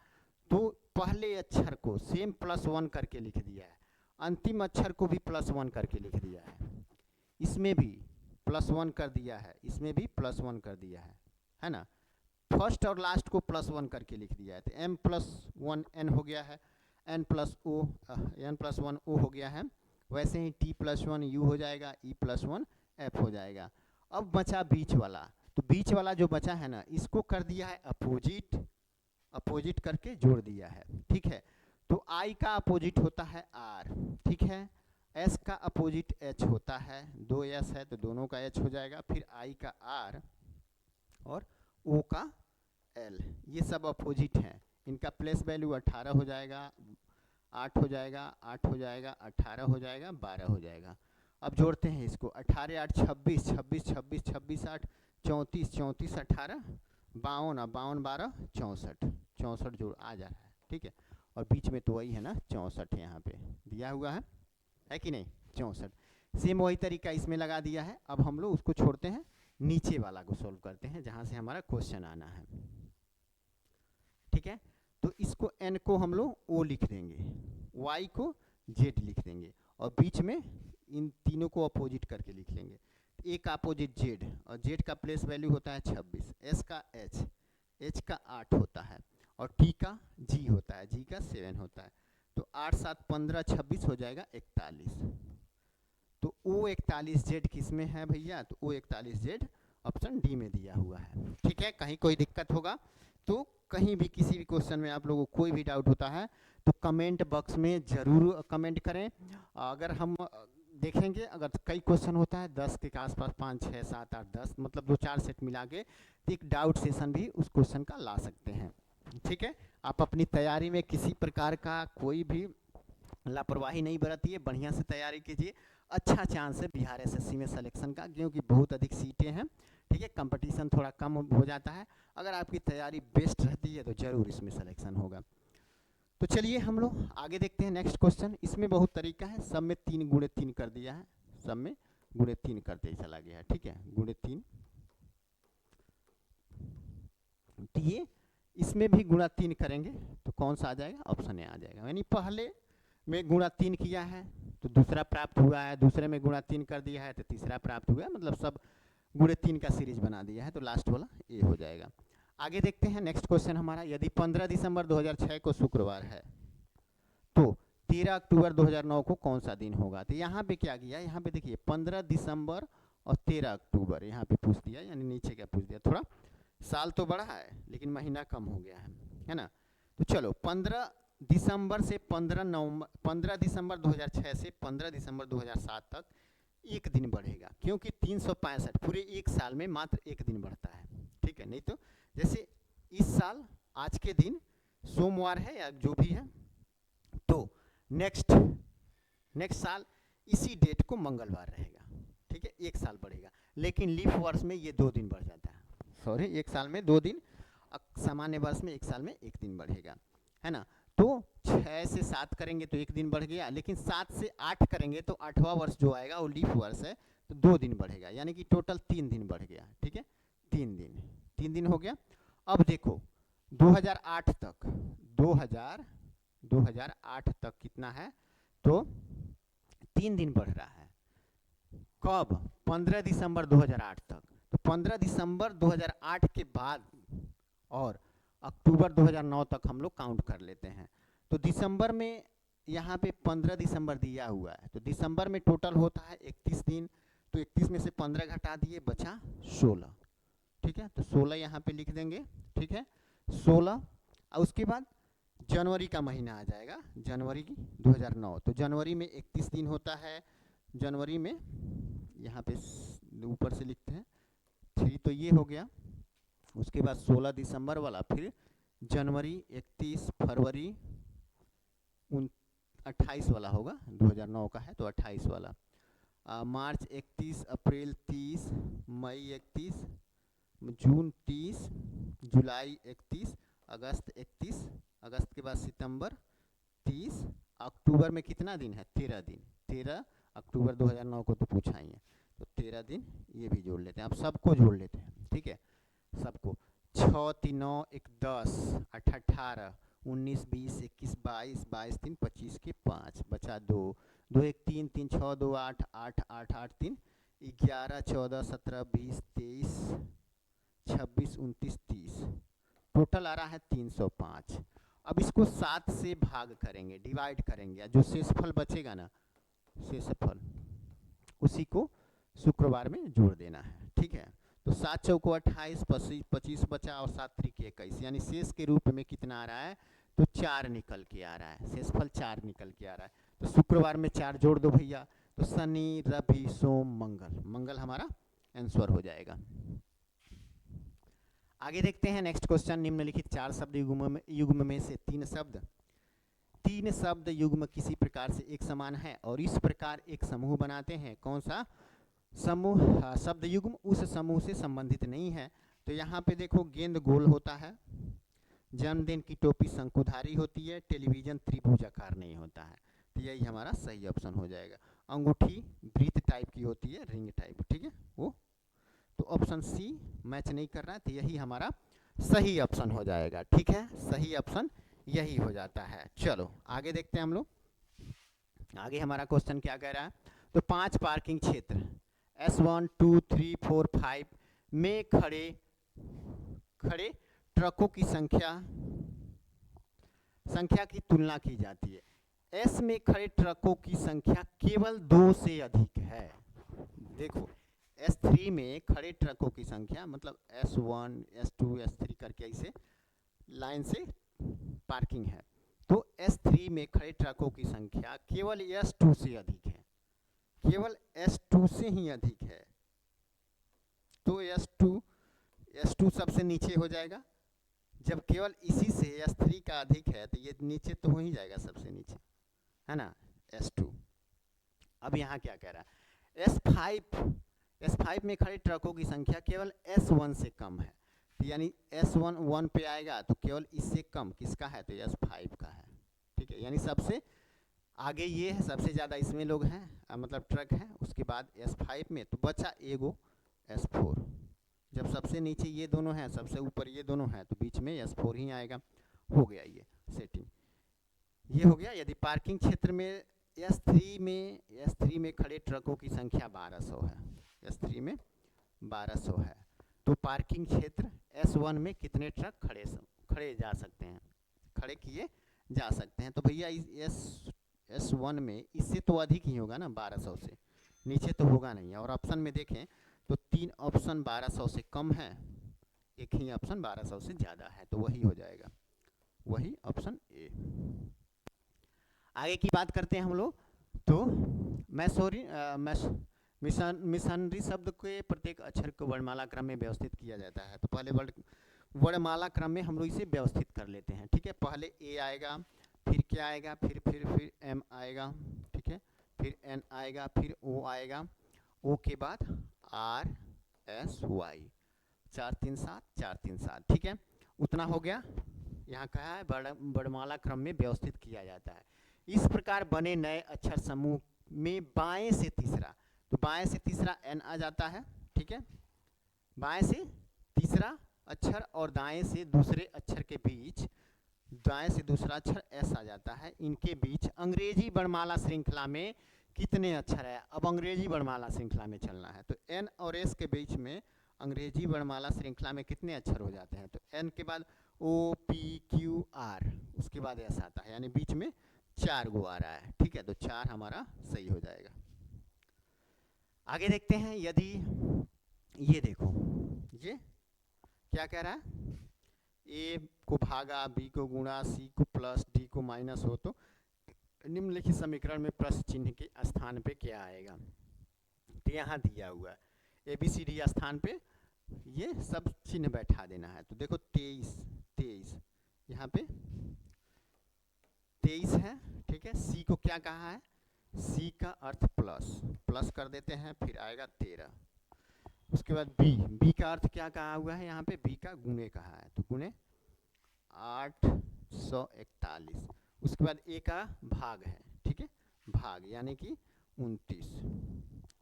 तो पहले अक्षर को सेम +1 करके लिख दिया है, अंतिम अक्षर को भी +1 करके लिख दिया है, इसमें भी +1 कर दिया है, इसमें भी +1 कर दिया है ना, फर्स्ट और लास्ट को +1 करके लिख दिया है, तो m+1 n हो गया है, n+1 o हो गया है, वैसे ही t+1 u हो जाएगा, e+1 एफ हो जाएगा। अब बचा बीच वाला, तो बीच वाला जो बचा है ना, इसको कर दिया है अपोजिट, अपोजिट करके जोड़ दिया है, ठीक है। तो आई का अपोजिट होता है आर, ठीक है। एस का अपोजिट एच होता है, दो एस है तो दोनों का एच हो जाएगा, फिर आई का आर और ओ का एल, ये सब अपोजिट हैं। इनका प्लेस वैल्यू 18 हो जाएगा, 8 हो जाएगा, 8 हो जाएगा, 18 हो जाएगा, 12 हो जाएगा। अब जोड़ते हैं इसको, 18 8 26, 26 26 26 8 34, 34 18 52, 52 12 64, 64 जोड़ आ जा रहा है, ठीक है। और बीच में तो वही है ना 64 यहाँ पे दिया हुआ है कि नहीं, 64। सेम वही तरीका इसमें लगा दिया है। अब हम लोग उसको छोड़ते हैं, नीचे वाला को सॉल्व करते हैं जहाँ से हमारा क्वेश्चन आना है, ठीक है। तो इसको एन को हम लोग ओ लिख देंगे, वाई को जेड लिख देंगे, और बीच में इन तीनों को अपोजिट करके लिख लेंगे। ए का अपोजिट जेड, और जेड का प्लेस वैल्यू होता है 26, एस का एच, एच का 8 होता है, और टी का जी होता है, जी का 7 होता है। तो 8 7 15 26 हो जाएगा 41। तो ओ 41 जेड किस में है भैया, तो ओ 41 जेड ऑप्शन डी में दिया हुआ है, ठीक है। कहीं कोई दिक्कत होगा तो कहीं भी किसी भी क्वेश्चन में आप लोगों को कोई भी डाउट होता है तो कमेंट बॉक्स में ज़रूर कमेंट करें। अगर हम देखेंगे, अगर कई क्वेश्चन होता है 10 के आसपास, 5 6 7 8 10, मतलब 2-4 सेट मिला के, तो एक डाउट सेशन भी उस क्वेश्चन का ला सकते हैं, ठीक है। आप अपनी तैयारी में किसी प्रकार का कोई भी लापरवाही नहीं बरतिए, बढ़िया से तैयारी कीजिए। अच्छा चांस है बिहार एसएससी में सिलेक्शन का, क्योंकि बहुत अधिक सीटें हैं, ठीक है। कंपटीशन थोड़ा कम हो जाता है, अगर आपकी तैयारी बेस्ट रहती है तो ज़रूर इसमें सिलेक्शन होगा। तो चलिए हम लोग आगे देखते हैं नेक्स्ट क्वेश्चन। इसमें बहुत तरीका है, सब में 3 गुणे 3 कर दिया है, सब में गुणे 3 करते ही चला गया है, ठीक है, गुणे 3। तो ये इसमें भी गुणा 3 करेंगे तो कौन सा आ जाएगा, ऑप्शन ए आ जाएगा। यानी पहले में गुणा 3 किया है तो दूसरा प्राप्त हुआ है, दूसरे में गुणा 3 कर दिया है तो तीसरा प्राप्त हुआ है, मतलब सब गुणे 3 का सीरीज बना दिया है, तो लास्ट वाला ए हो जाएगा। आगे देखते हैं नेक्स्ट क्वेश्चन हमारा। यदि 15 दिसंबर 2006 को शुक्रवार है तो 13 अक्टूबर 2009 को कौन सा दिन होगा। तो यहाँ पे क्या किया, यहाँ पे देखिए 15 दिसंबर और 13 अक्टूबर यहाँ पे पूछ दिया, यानी नीचे क्या पूछ दिया, थोड़ा साल तो बड़ा है लेकिन महीना कम हो गया है ना। तो चलो 15 दिसंबर से 15 दिसंबर 2006 से 15 दिसंबर 2007 तक एक दिन बढ़ेगा, क्योंकि 365 पूरे एक साल में मात्र एक दिन बढ़ता है, ठीक है। नहीं तो जैसे इस साल आज के दिन सोमवार है या जो भी है, तो नेक्स्ट साल इसी डेट को मंगलवार रहेगा, ठीक है, एक साल बढ़ेगा। लेकिन लीफ वर्ष में ये 2 दिन बढ़ जाता है, सॉरी एक साल में 2 दिन, सामान्य वर्ष में एक साल में एक दिन बढ़ेगा, है ना। तो 6 से 7 करेंगे तो एक दिन बढ़ गया, लेकिन 7 से 8 करेंगे तो 8वां वर्ष जो आएगा वो लीफ वर्ष है, तो 2 दिन बढ़ेगा, यानी कि टोटल 3 दिन बढ़ गया, ठीक है, 3 दिन हो गया। अब देखो 2008 तक 2008 तक कितना है, तो 3 दिन बढ़ रहा है। कब, 15 दिसंबर 2008 तक, तो 15 दिसंबर 2008 के बाद और अक्टूबर 2009 तक हम लोग काउंट कर लेते हैं। तो दिसंबर में यहाँ पे 15 दिसंबर दिया हुआ है, तो दिसंबर में टोटल होता है 31 दिन, तो 31 में से 15 घटा दिए, बचा 16, ठीक है। तो 16 यहाँ पे लिख देंगे, ठीक है, 16। और उसके बाद जनवरी का महीना आ जाएगा, जनवरी की 2009, तो जनवरी में 31 दिन होता है, जनवरी में यहाँ पे ऊपर से लिखते हैं 3, तो ये हो गया। उसके बाद 16 दिसंबर वाला, फिर जनवरी 31, फरवरी 28 वाला होगा, 2009 का है तो 28 वाला, मार्च 31, अप्रैल 30, मई 31, जून 30, जुलाई 31, अगस्त 31, अगस्त के बाद सितंबर 30, अक्टूबर में कितना दिन है, 13 दिन, 13 अक्टूबर 2009 को तो पूछा ही है, तो 13 दिन ये भी जोड़ लेते हैं। अब सबको जोड़ लेते हैं, ठीक है, सबको 6 3 9 1 10 8 18 19 20 21 22 22 3 25 के 5, बचा 2 2 1 3 3 6 2 8 8 8 8 3 11 14 17 20 23 26 29 30, टोटल आ रहा है 305। अब इसको 7 से भाग करेंगे, डिवाइड करेंगे, जो शेषफल बचेगा ना, शेषफल उसी को शुक्रवार में जोड़ देना है, ठीक है। तो 7 चौको 28, 25 बचा और 7 त्रिक 21, यानी शेष के रूप में कितना आ रहा है, तो 4 निकल के आ रहा है, शेषफल 4 निकल के आ रहा है। तो शुक्रवार में 4 जोड़ दो भैया, तो शनि रवि सोम मंगल, मंगल हमारा आंसर हो जाएगा। आगे देखते हैं नेक्स्ट क्वेश्चन। निम्नलिखित 4 शब्द युग्म में से 3 शब्द युग्म किसी प्रकार से एक समान है और इस प्रकार एक समूह बनाते हैं। कौन सा समूह शब्द युग्म उस समूह से संबंधित नहीं है? तो यहाँ पे देखो, गेंद गोल होता है, जन्मदिन की टोपी शंकुधारी होती है, टेलीविजन त्रिभुजाकार नहीं होता है। तो यही हमारा सही ऑप्शन हो जाएगा। अंगूठी वृत्त टाइप की होती है, रिंग टाइप, ठीक है वो। तो ऑप्शन सी मैच नहीं कर रहा है, तो यही हमारा सही ऑप्शन हो जाएगा, ठीक है। सही ऑप्शन यही हो जाता है। चलो आगे देखते हैं हम लोग। आगे हमारा क्वेश्चन क्या कह रहा है, तो 5 पार्किंग क्षेत्र S1, 2, 3, 4, 5 में खड़े ट्रकों की संख्या की तुलना की जाती है। S में खड़े ट्रकों की संख्या केवल 2 से अधिक है। देखो S3 में खड़े ट्रकों की संख्या, मतलब S1, S2, S3 करके ऐसे लाइन से पार्किंग है, तो S3 में खड़े ट्रकों की संख्या केवल S2 से अधिक है, केवल S2 से ही अधिक है। तो S2 सबसे नीचे हो जाएगा। जब केवल इसी से S3 का अधिक है तो ये नीचे तो हो ही जाएगा, सबसे नीचे है ना, S2। अब यहाँ क्या कह रहा है, S5 में खड़े ट्रकों की संख्या केवल S1 से कम है। तो यानी S1 1 पे आएगा तो केवल इससे कम किसका है, तो S5 का है, ठीक है। यानी सबसे आगे ये है, सबसे ज़्यादा इसमें लोग हैं, मतलब ट्रक हैं, उसके बाद S5 में तो बचा एगो S4। जब सबसे नीचे ये दोनों हैं, सबसे ऊपर ये दोनों हैं, तो बीच में S4 ही आएगा। हो गया ये सेटिंग, ये हो गया। यदि पार्किंग क्षेत्र में S3 में खड़े ट्रकों की संख्या 1200 है, S3 में 1200 है, तो पार्किंग क्षेत्र S1 में कितने ट्रक खड़े जा सकते हैं, खड़े किए जा सकते हैं? तो भैया S1 में इससे तो अधिक ही होगा ना, 1200 से नीचे तो होगा नहीं। और ऑप्शन में देखें तो 3 ऑप्शन 1200 से कम है, एक ही ऑप्शन 1200 से ज़्यादा है, तो वही हो जाएगा, वही ऑप्शन ए। आगे की बात करते हैं हम लोग। तो मिशनरी शब्द के प्रत्येक अक्षर को वर्णमाला क्रम में व्यवस्थित किया जाता है। तो पहले वर्णमाला क्रम में हम लोग इसे व्यवस्थित कर लेते हैं, ठीक है। पहले ए आएगा, फिर क्या आएगा, फिर एम आएगा, ठीक है, फिर एन आएगा, फिर ओ आएगा, ओ के बाद आर एस वाई, 4 3 7 4 3 7, ठीक है। उतना हो गया। यहाँ कहा है वर्णमाला क्रम में व्यवस्थित किया जाता है। इस प्रकार बने नए अक्षर समूह में बाएं से तीसरा, तो बाएं से तीसरा एन आ जाता है, ठीक है। बाएं से तीसरा अक्षर और दाएं से दूसरे अक्षर के बीच, दाएं से दूसरा अक्षर एस आ जाता है। इनके बीच अंग्रेजी वर्णमाला श्रृंखला में कितने अक्षर है? अब अंग्रेजी वर्णमाला श्रृंखला में चलना है, तो एन और एस के बीच में अंग्रेजी वर्णमाला श्रृंखला में कितने अक्षर हो जाते हैं? तो एन के बाद ओ पी क्यू आर, उसके बाद एस आता है, यानी बीच में 4 गो आ रहा है, ठीक है। तो 4 हमारा सही हो जाएगा। आगे देखते हैं। यदि ये देखो, ये क्या कह रहा है, ए को भागा, बी को गुणा, सी को प्लस, डी को माइनस हो तो निम्नलिखित समीकरण में प्रश्न चिन्ह के स्थान पे क्या आएगा? तो यहाँ दिया हुआ है ए बी सी डी स्थान पे ये सब चिन्ह बैठा देना है। तो देखो 23 यहाँ पे 23 है, ठीक है। सी को क्या कहा है, सी का अर्थ प्लस कर देते हैं, फिर आएगा 13। उसके बाद बी का अर्थ क्या कहा हुआ है यहाँ पे, बी का गुणे कहा है, तो गुणे 841। उसके बाद ए का भाग है, ठीक है, भाग यानी कि 29।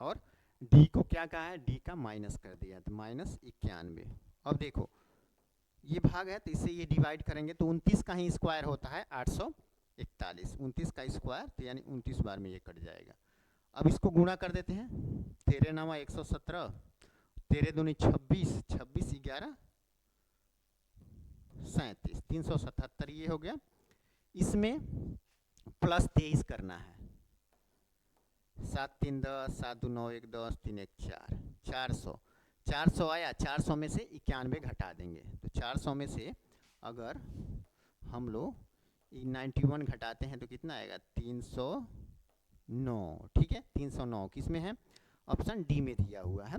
और डी को क्या कहा है, डी का माइनस कर दिया, तो -91। अब देखो ये भाग है तो इससे ये डिवाइड करेंगे तो 29 का ही स्क्वायर होता है 841, 29 का स्क्वायर, तो यानी 29 बार में ये कट जाएगा। अब इसको गुणा कर देते हैं, 13 9 117, 13 दूनी 26, 26 11 37, 377 ये हो गया। इसमें +23 करना है, 7 3 10, 7 2 9 1 10, 3 1 4, 400। 400 आया, 400 में से 91 घटा देंगे, तो 400 में से अगर हम लोग 91 घटाते हैं तो कितना आएगा, 309। ठीक है, 309 किस में है, ऑप्शन डी में दिया हुआ है।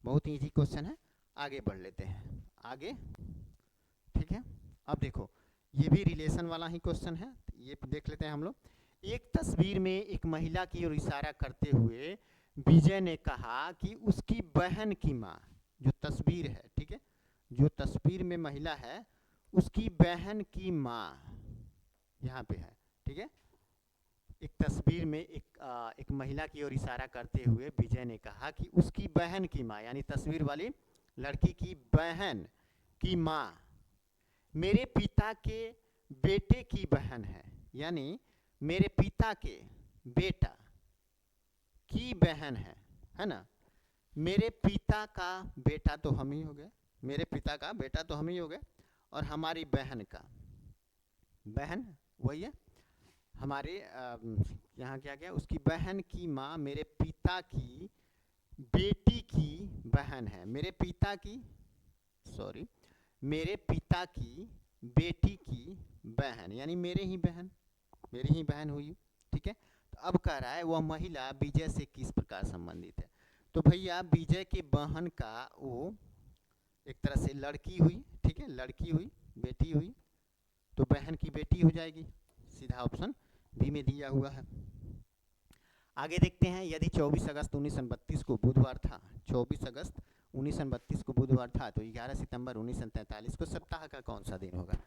बहुत इजी क्वेश्चन है, आगे बढ़ लेते हैं आगे। ठीक है, अब देखो ये भी रिलेशन वाला ही क्वेश्चन है, ये देख लेते हैं हम लोग। एक तस्वीर में एक महिला की ओर इशारा करते हुए विजय ने कहा कि उसकी बहन की माँ, जो तस्वीर है, ठीक है, जो तस्वीर में महिला है उसकी बहन की माँ यहाँ पे है। ठीक है, एक तस्वीर में एक महिला की ओर इशारा करते हुए विजय ने कहा कि उसकी बहन की माँ, यानी तस्वीर वाली लड़की की बहन की माँ मेरे पिता के बेटे की बहन है, यानी मेरे पिता के बेटा की बहन है ना। मेरे पिता का बेटा तो हम ही हो गए, मेरे पिता का बेटा तो हम ही हो गए, और हमारी बहन का, बहन वही है हमारे यहाँ क्या क्या, उसकी बहन की माँ मेरे पिता की बेटी की बहन है, मेरे पिता की, सॉरी, मेरे पिता की बेटी की बहन, यानी मेरे ही बहन, मेरी ही बहन हुई। ठीक है, तो अब कह रहा है वह महिला विजय से किस प्रकार संबंधित है। तो भैया विजय के बहन का वो एक तरह से लड़की हुई, ठीक है, लड़की हुई, बेटी हुई, तो बहन की बेटी हो जाएगी, सीधा ऑप्शन बी में दिया हुआ है। आगे देखते हैं, यदि 24 अगस्त 1932 को बुधवार था, 24 अगस्त 1932 को बुधवार था, तो 11 सितंबर 1943 को सप्ताह का कौन सा दिन होगा।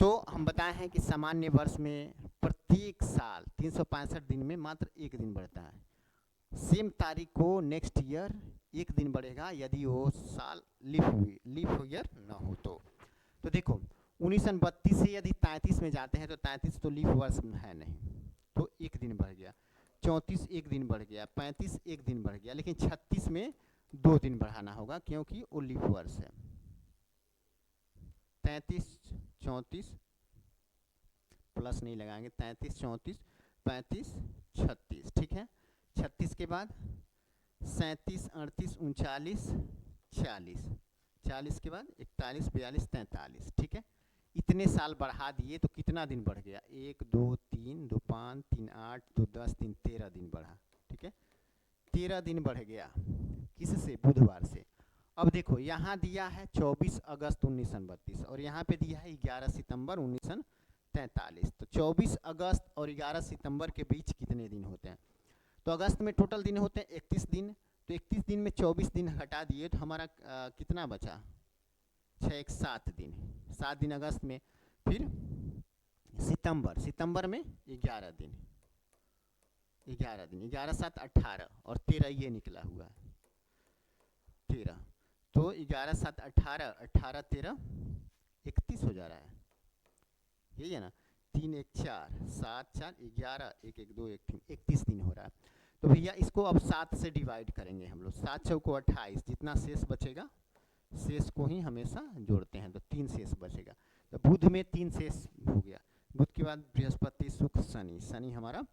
तो हम बताए हैं कि सामान्य वर्ष में प्रत्येक साल 365 दिन में मात्र एक दिन बढ़ता है, सेम तारीख को नेक्स्ट ईयर एक दिन बढ़ेगा यदि वो साल लीफ ईयर ना हो तो देखो 1932 से यदि 33 में जाते हैं तो 33 तो लीफ वर्ष है नहीं, तो एक दिन बढ़ गया, 34 एक दिन बढ़ गया, 35 एक दिन बढ़ गया, लेकिन 36 में 2 दिन बढ़ाना होगा क्योंकि वो लीफ वर्ष है। 33 34 प्लस नहीं लगाएंगे, 33 34 35 36, ठीक है, 36 के बाद 37 38 39 40, 40 के बाद 41 42 43, ठीक है, इतने साल बढ़ा दिए तो कितना दिन बढ़ गया, 1 2 3 2 5 3 8 2 10 3 13 दिन बढ़ा। ठीक है, 13 दिन बढ़ गया, किससे, बुधवार से। अब देखो यहाँ दिया है 24 अगस्त 1932 और यहाँ पे दिया है 11 सितंबर 1943, तो 24 अगस्त और 11 सितंबर के बीच कितने दिन होते हैं। तो अगस्त में टोटल दिन होते हैं 31 दिन, तो 31 दिन में 24 दिन हटा दिए तो हमारा कितना बचा, 6 1 7 दिन, 7 दिन अगस्त में, फिर सितंबर में 11 दिन, 11 7 18 और 13 ये निकला हुआ है 13, तो 11 7 18 18 13 31 हो जा रहा है, यही है ना, 3 1 4 7 4 11 1 1 2 1 3 31 दिन हो रहा है। तो भैया इसको अब 7 से डिवाइड करेंगे हम लोग, 7 चौको 28, जितना शेष बचेगा शेष को ही हमेशा जोड़ते हैं, तो 3 शेष बचेगा, तो बुध में 3 शेष हो गया, बुध के बाद बृहस्पति शुक्र शनि, शनि हमारा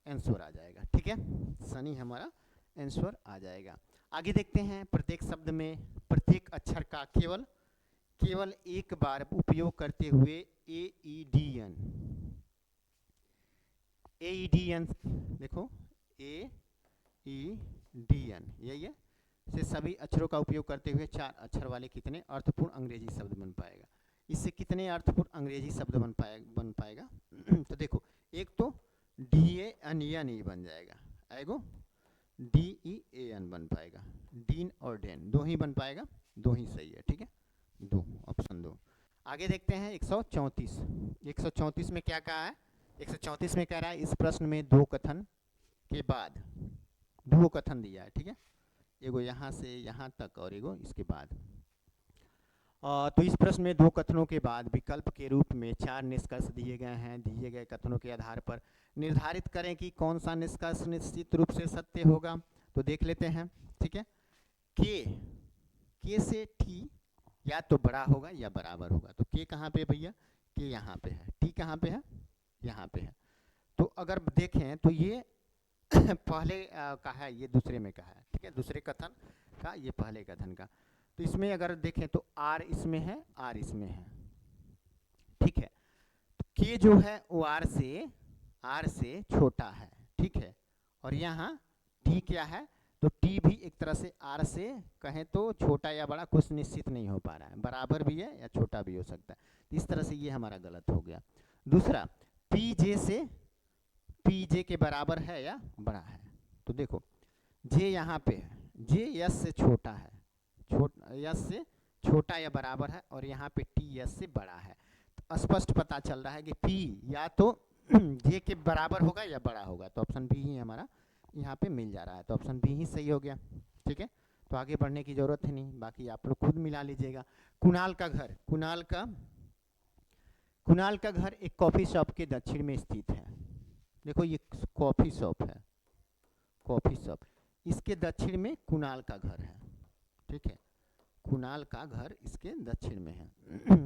आंसर आ जाएगा। ठीक है, शनि हमारा आंसर आ जाएगा। आगे देखते हैं, प्रत्येक शब्द में प्रत्येक अक्षर का केवल एक बार उपयोग करते हुए एईडीएन देखो एईडीएन यही है, से सभी अक्षरों का उपयोग करते हुए 4 अक्षर वाले कितने अर्थपूर्ण अंग्रेजी शब्द बन पाएगा, इससे कितने अर्थपूर्ण अंग्रेजी शब्द बन पाएगा तो देखो एक तो DAN बन जाएगा, आएगो DEAN बन पाएगा, डीन और डेन दो ही बन पाएगा, दो ही सही है। ठीक है, दो, ऑप्शन 2। आगे देखते हैं 134 में क्या कहा है, 134 में कह रहा है इस प्रश्न में दो कथन के बाद दो कथन दिया है। ठीक है, एगो यहाँ से यहाँ तक और एगो इसके बाद, तो इस प्रश्न में दो कथनों के बाद विकल्प के रूप में 4 निष्कर्ष दिए गए हैं, दिए गए कथनों के आधार पर निर्धारित करें कि कौन सा निष्कर्ष निश्चित रूप से सत्य होगा। तो देख लेते हैं। ठीक है, के से टी या तो बड़ा होगा या बराबर होगा, तो के कहाँ पे भैया, के यहाँ पे है, टी कहाँ पे है, यहाँ पे है। तो अगर देखें तो ये पहले का है, ये दूसरे में का है, ठीक है, दूसरे कथन का, ये पहले कथन का। तो इसमें अगर देखें तो आर इसमें है, आर इसमें है, ठीक है। तो के जो है वो आर से छोटा है, ठीक है। और यहाँ टी क्या है, तो टी भी एक तरह से आर से कहें तो छोटा या बड़ा कुछ निश्चित नहीं हो पा रहा है, बराबर भी है या छोटा भी हो सकता है। तो इस तरह से ये हमारा गलत हो गया। दूसरा, पी जे से पी जे के बराबर है या बड़ा है। तो देखो जे यहाँ पे है, जे यस से छोटा है, यस से छोटा या बराबर है, और यहाँ पे टी यस से बड़ा है। तो स्पष्ट पता चल रहा है कि पी या तो जे के बराबर होगा या बड़ा होगा। तो ऑप्शन बी ही हमारा यहाँ पे मिल जा रहा है, तो ऑप्शन बी ही सही हो गया, ठीक है। तो आगे बढ़ने की जरूरत है नहीं, बाकी आप लोग खुद मिला लीजिएगा। कुणाल का घर, कुणाल का घर एक कॉफ़ी शॉप के दक्षिण में स्थित है। देखो ये कॉफ़ी शॉप है, कॉफ़ी शॉप, इसके दक्षिण में कुणाल का घर है, ठीक है। कुणाल का घर इसके दक्षिण में है।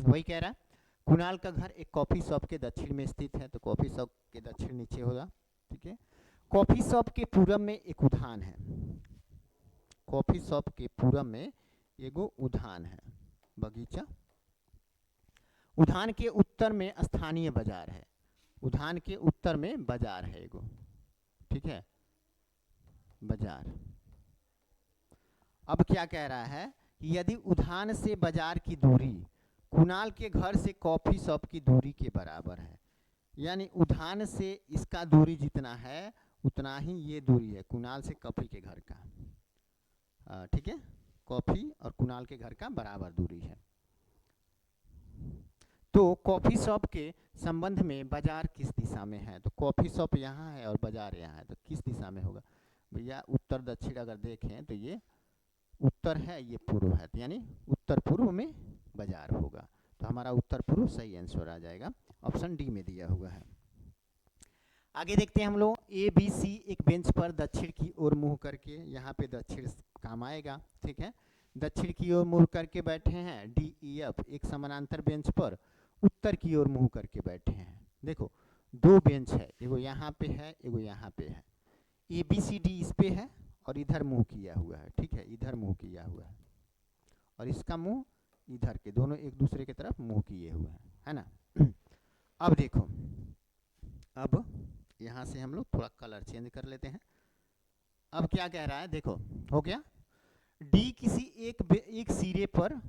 वही कह रहा है, कुणाल का घर एक कॉफ़ी शॉप के दक्षिण में स्थित है, तो कॉफ़ी शॉप के दक्षिण नीचे होगा, ठीक है। कॉफ़ी शॉप के पूरब में एक उद्यान है, कॉफ़ी शॉप के पूरब में एगो उद्यान है, बगीचा। उद्यान के उत्तर में स्थानीय बाजार है, उद्यान के उत्तर में बाजार है एगो, ठीक है, बाजार। अब क्या कह रहा है कि यदि उद्यान से बाजार की दूरी कुणाल के घर से कॉफ़ी शॉप की दूरी के बराबर है, यानी उद्यान से इसका दूरी जितना है उतना ही ये दूरी है कुणाल से कॉफ़ी के घर का, ठीक है। कॉफ़ी और कुणाल के घर का बराबर दूरी है। तो कॉफ़ी शॉप के संबंध में बाजार किस दिशा में है, तो कॉफ़ी शॉप यहाँ है और बाजार यहाँ है, तो किस दिशा में होगा भैया, उत्तर दक्षिण अगर देखें तो ये उत्तर है, ये पूर्व है, तो यानी उत्तर पूर्व में बाजार होगा। तो हमारा उत्तर पूर्व सही आंसर आ जाएगा, ऑप्शन डी में दिया हुआ है। आगे देखते हैं हम लोग, ए बी सी एक बेंच पर दक्षिण की ओर मुंह करके, यहाँ पे दक्षिण काम आएगा, ठीक है, दक्षिण की ओर मुंह करके बैठे हैं। डी ई एफ एक समानांतर बेंच पर उत्तर की ओर मुंह करके बैठे हैं। देखो दो बेंच है, एगो यहाँ पे है, एगो यहाँ पे है। ए बी सी डी इस पे है और इधर मुंह किया हुआ है, ठीक है, इधर मुंह किया हुआ है, और इसका मुंह इधर के, दोनों एक दूसरे की तरफ मुंह किए हुए हैं, है ना। अब देखो, अब यहाँ से हम लोग थोड़ा कलर चेंज कर लेते हैं। अब क्या कह रहा है, देखो हो गया, डी किसी एक सिरे पर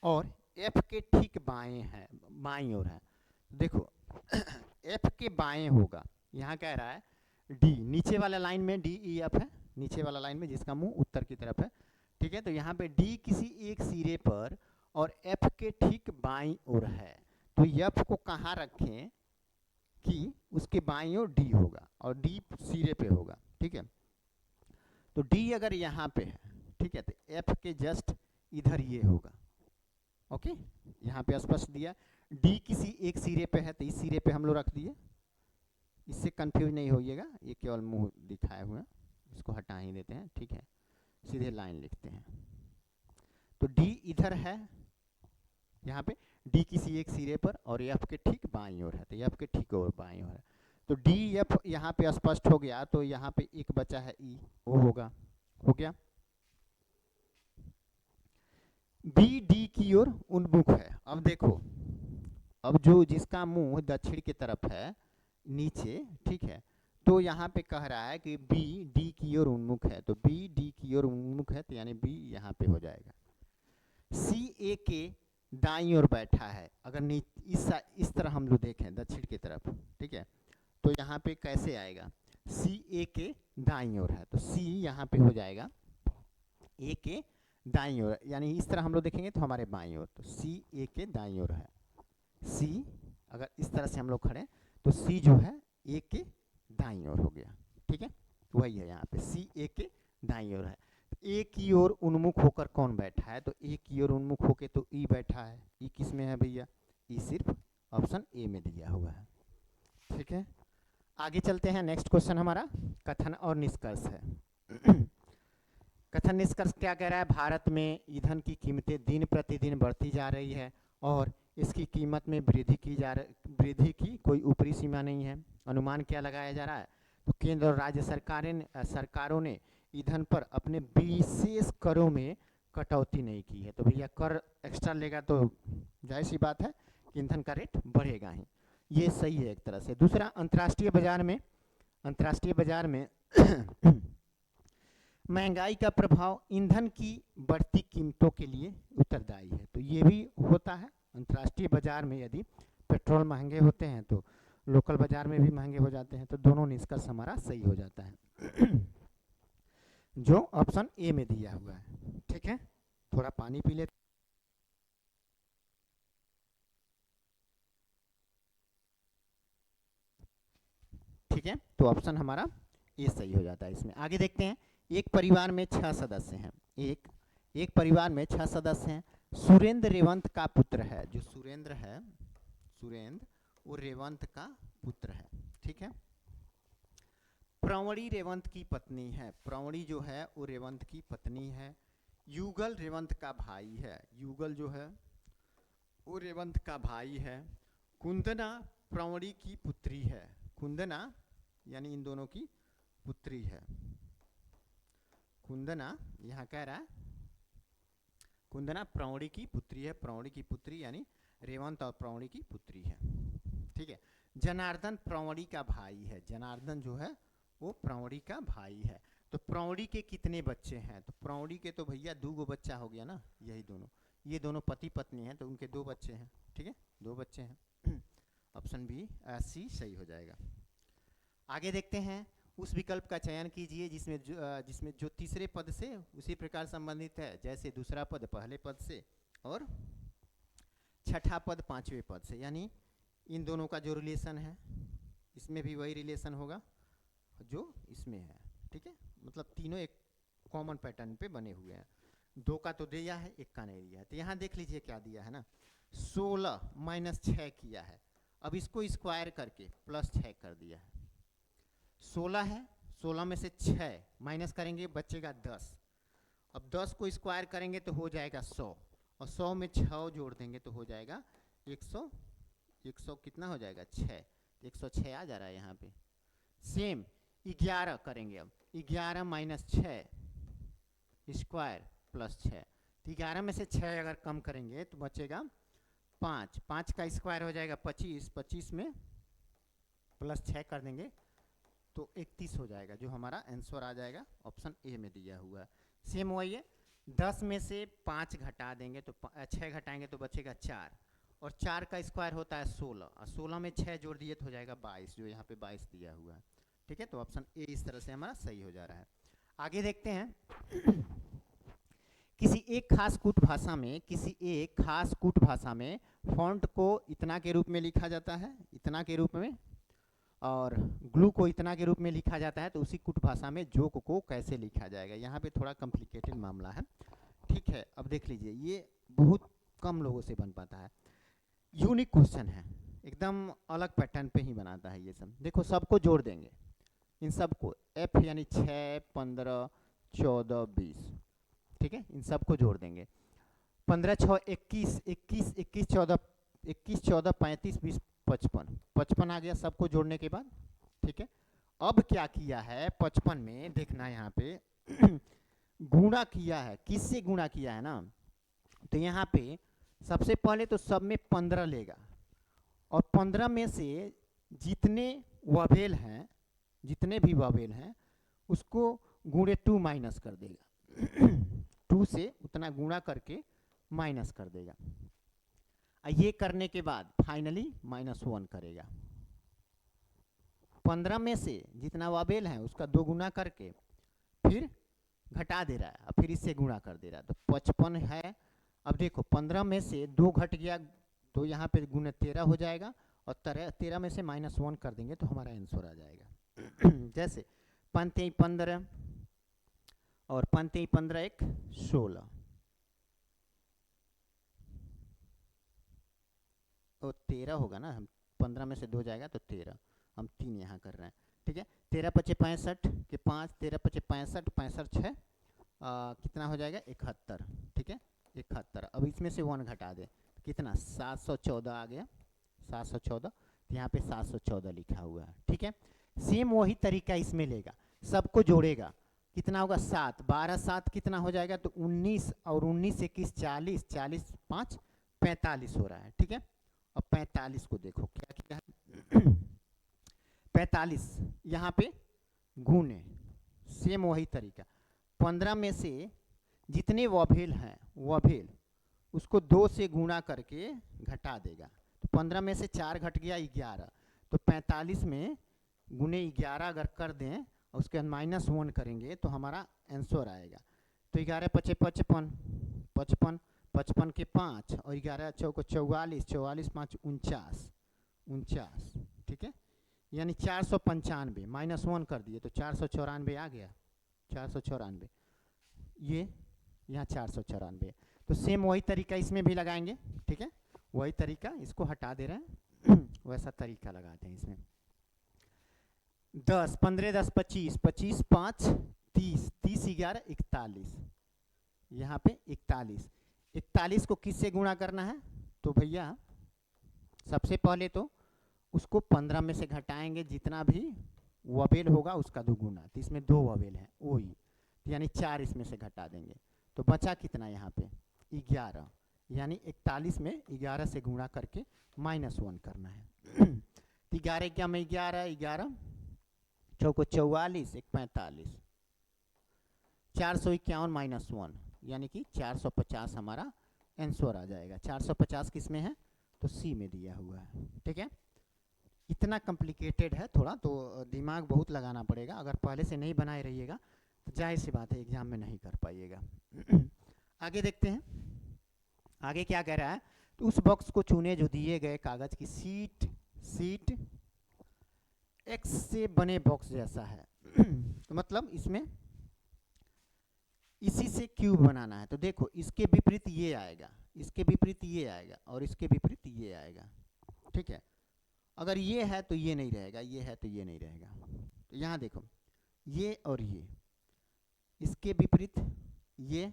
और एफ के ठीक बाएं है, बाईं ओर है। देखो एफ के बाएं होगा, यहाँ कह रहा है डी, नीचे वाला लाइन में डी ई एफ है, नीचे वाला लाइन में जिसका मुंह उत्तर की तरफ है, ठीक है। तो यहाँ पे डी किसी एक सिरे पर और एफ के ठीक बाईं ओर है, तो एफ को कहाँ रखें कि उसके बाईं ओर डी होगा और डी सिरे पे होगा, ठीक है। तो डी अगर यहाँ पे है, ठीक है, तो एफ के जस्ट इधर ये होगा, ओके, यहाँ पे स्पष्ट दिया। डी किसी एक सिरे पे है, तो इस सिरे पे हम लोग रख दिए, इससे कंफ्यूज नहीं होइएगा, ये केवल मुंह दिखाए हुए हैं, इसको हटा ही देते हैं, ठीक है, सीधे लाइन लिखते हैं। तो डी इधर है, यहाँ पे डी किसी एक सिरे पर और एफ के ठीक बाईं ओर है, तो एफ के ठीक और बाईं ओर है। तो डी एफ यहाँ पे स्पष्ट हो गया, तो यहाँ पे एक बचा है ई, वो होगा, हो गया। बी डी की ओर उन्मुख है। अब देखो, अब जो जिसका मुंह दक्षिण की तरफ है नीचे, ठीक है, तो यहाँ पे कह रहा है कि बी डी की ओर उन्मुख है, तो बी डी की ओर उन्मुख है, तो यानी बी यहाँ पे हो जाएगा। सी ए के दाईं ओर बैठा है, अगर इस तरह हम लोग देखें दक्षिण की तरफ, ठीक है, तो यहाँ पे कैसे आएगा, सी ए के दाईं ओर है, तो सी यहाँ पे हो जाएगा ए के दाईं ओर, यानी इस तरह हम लोग देखेंगे तो हमारे बाईं ओर, तो सी ए के दाईं ओर है। सी अगर इस तरह से हम लोग खड़े तो सी जो है ए के दाईं ओर हो गया, ठीक है, वही है यहाँ पे सी ए के दाईं ओर है। ए की ओर उन्मुख होकर कौन बैठा है, तो ए की ओर उन्मुख होकर तो ई बैठा है। ई किस में है भैया, ई सिर्फ ऑप्शन ए में दिया हुआ है, ठीक है। आगे चलते हैं, नेक्स्ट क्वेश्चन हमारा कथन और निष्कर्ष है। कथन निष्कर्ष क्या कह रहा है, भारत में ईंधन की कीमतें दिन प्रतिदिन बढ़ती जा रही है और इसकी कीमत में वृद्धि की कोई ऊपरी सीमा नहीं है। अनुमान क्या लगाया जा रहा है, तो केंद्र और राज्य सरकारों ने ईंधन पर अपने विशेष करों में कटौती नहीं की है। तो भैया कर एक्स्ट्रा लेगा तो जाहिर सी बात है कि ईंधन का रेट बढ़ेगा ही। ये सही है एक तरह से। दूसरा, अंतर्राष्ट्रीय बाजार में महंगाई का प्रभाव ईंधन की बढ़ती कीमतों के लिए उत्तरदायी है। तो ये भी होता है अंतर्राष्ट्रीय बाजार में, यदि पेट्रोल महंगे होते हैं तो लोकल बाजार में भी महंगे हो जाते हैं। तो दोनों निष्कर्ष हमारा सही हो जाता है जो ऑप्शन ए में दिया हुआ है। ठीक है, थोड़ा पानी पी लेते। ठीक है, तो ऑप्शन हमारा ए सही हो जाता है इसमें। आगे देखते हैं, एक परिवार में 6 सदस्य हैं। एक परिवार में 6 सदस्य हैं। सुरेंद्र रेवंत का पुत्र है। जो सुरेंद्र है, सुरेंद्र वो रेवंत का पुत्र है। ठीक है, प्रवणी रेवंत की पत्नी है। प्रवणी जो है वो रेवंत की पत्नी है। युगल रेवंत का भाई है। युगल जो है वो रेवंत का भाई है। कुंदना प्रवणी की पुत्री है। कुंदना यानी इन दोनों की पुत्री है। कुंदना यहाँ कह रहा है कुंदना प्रवणी की पुत्री है। प्रवणी की पुत्री यानी रेवंत और प्रवणी की पुत्री है। ठीक है, जनार्दन प्रवणी का भाई है। जनार्दन जो है वो प्रवणी का भाई है। तो प्रवणी के कितने बच्चे हैं? तो प्रवणी के तो भैया 2 बच्चा हो गया ना, यही दोनों, ये दोनों पति पत्नी हैं तो उनके 2 बच्चे हैं। ठीक है, 2 बच्चे हैं। ऑप्शन बी सी सही हो जाएगा। आगे देखते हैं, उस विकल्प का चयन कीजिए जिसमें जो तीसरे पद से उसी प्रकार संबंधित है, जैसे दूसरा पद पहले पद से और छठा पद 5वें पद से। यानी इन दोनों का जो रिलेशन है इसमें भी वही रिलेशन होगा जो इसमें है। ठीक है, मतलब तीनों एक कॉमन पैटर्न पे बने हुए हैं। 2 का तो दिया है, 1 का नहीं दिया है। तो यहाँ देख लीजिए क्या दिया है ना, 16 माइनस 6 किया है। अब इसको स्क्वायर करके प्लस 6 कर दिया है। 16 है, 16 में से 6 माइनस करेंगे बचेगा 10। अब 10 को स्क्वायर करेंगे तो हो जाएगा 100, और 100 में 6 जोड़ देंगे तो हो जाएगा 100। 100 कितना हो जाएगा 6, 106 आ जा रहा है यहाँ पे। सेम 11 करेंगे। अब 11 माइनस 6 स्क्वायर प्लस 6, तो 11 में से 6 अगर कम करेंगे तो बचेगा 5। 5 का स्क्वायर हो जाएगा 25, 25 में प्लस 6 कर देंगे तो 31 हो जाएगा, जो हमारा आंसर आ जाएगा ऑप्शन ए में दिया हुआ है। सेम वही है, 10 में से 5 घटा देंगे तो 6 घटाएंगे तो बचेगा 4, और 4 का स्क्वायर होता है 16, और 16 में 6 जोड़ दिए तो हो जाएगा 22, जो यहाँ पे 22 दिया हुआ है। ठीक है, तो ऑप्शन ए इस तरह से हमारा सही हो जा रहा है। आगे देखते हैं, किसी एक खास कूट भाषा में फॉन्ट को इतना के रूप में लिखा जाता है, इतना के रूप में, और ग्लू को इतना के रूप में लिखा जाता है। तो उसी कुट भाषा में जोक को कैसे लिखा जाएगा? यहाँ पे थोड़ा कॉम्प्लिकेटेड मामला है। ठीक है, अब देख लीजिए, ये बहुत कम लोगों से बन पाता है, यूनिक क्वेश्चन है, एकदम अलग पैटर्न पे ही बनाता है ये सब। देखो, सबको जोड़ देंगे, इन सबको एफ यानी 6, 15, 14, 20। ठीक है, इन सबको जोड़ देंगे। 15, 6, 21, 21, 21, 14, 21, 14, 35, 20, 55, 55 आ गया सबको जोड़ने के बाद। ठीक है, अब क्या किया है 55 में, देखना यहाँ पे गुणा किया है। किससे गुणा किया है ना, तो यहाँ पे सबसे पहले तो सब में 15 लेगा, और 15 में से जितने वॉवेल हैं, जितने भी वॉवेल हैं उसको गुणे 2 माइनस कर देगा। 2 से उतना गुणा करके माइनस कर देगा। ये करने के बाद फाइनली -1 करेगा। 15 में से जितना वॉवेल है उसका 2 गुना करके फिर घटा दे रहा है, और फिर इससे गुणा कर दे रहा है। तो 55 है। अब देखो, 15 में से 2 घट गया तो यहाँ पे गुणे 13 हो जाएगा, और 13 में से -1 कर देंगे तो हमारा आंसर आ जाएगा। जैसे 5 15 और 5 15 1 16, और 13 होगा ना, हम 15 में से 2 जाएगा तो 13, हम 3 यहाँ कर रहे हैं। ठीक है, 13 पचे 65 के 5, 13 पचे 65, 65 6 कितना हो जाएगा 71। ठीक है, 71। अब इसमें से 1 घटा दे, कितना 714 आ गया, 714। तो यहाँ पे 714 लिखा हुआ है। ठीक है, सेम वही तरीका इसमें लेगा, सबको जोड़ेगा, कितना होगा 7, 12 7 कितना हो जाएगा, तो 19 और 19 21 40, 40 5 45 हो रहा है, ठीक है। अब 45 को देखो क्या किया है 45 यहाँ पे गुणे, सेम वही तरीका, 15 में से जितने वॉवेल हैं वॉवेल उसको 2 से गुणा करके घटा देगा, तो 15 में से 4 घट गया 11, तो 45 में गुणे 11 अगर कर दें और उसके बाद -1 करेंगे तो हमारा आंसर आएगा। तो 11 पचे 55, 55 55 के 5 और 11 चौको 44, 44 5 49, 49, ठीक है। यानी 495 -1 कर दिए तो 494 आ गया, 494, ये यहाँ 494। तो सेम वही तरीका इसमें भी लगाएंगे, ठीक है, वही तरीका, इसको हटा दे रहे हैं वैसा तरीका लगाते हैं इसमें। 10 15 10 25, 25 5 30, 30 11 41, यहाँ पे 41, 41 को किससे गुणा करना है, तो भैया सबसे पहले तो उसको 15 में से घटाएंगे, जितना भी ववेल होगा उसका दुगुना, तो इसमें 2 ववेल हैं ओई, यानी 4 इसमें से घटा देंगे, तो बचा कितना यहाँ पे 11, यानी 41 में 11 से गुणा करके -1 करना है 11 क्या में 11, 11 चौको 44, 1 45, 451 -1 यानी कि 450 हमारा आंसर आ जाएगा। 450 किस में है, तो सी में दिया हुआ है, ठीक है। इतना कॉम्प्लिकेटेड है थोड़ा, तो दिमाग बहुत लगाना पड़ेगा, अगर पहले से नहीं बनाए रहिएगा तो जाहिर सी बात है एग्जाम में नहीं कर पाइएगा आगे देखते हैं, आगे क्या कह रहा है, तो उस बॉक्स को चुने जो दिए गए कागज की सीट एक्स से बने बॉक्स जैसा है तो मतलब इसमें इसी से क्यूब बनाना है, तो देखो इसके विपरीत ये आएगा, इसके विपरीत ये आएगा और इसके विपरीत ये आएगा, ठीक है। अगर ये है तो ये नहीं रहेगा, ये है तो ये नहीं रहेगा, तो यहाँ देखो ये और ये, इसके विपरीत ये,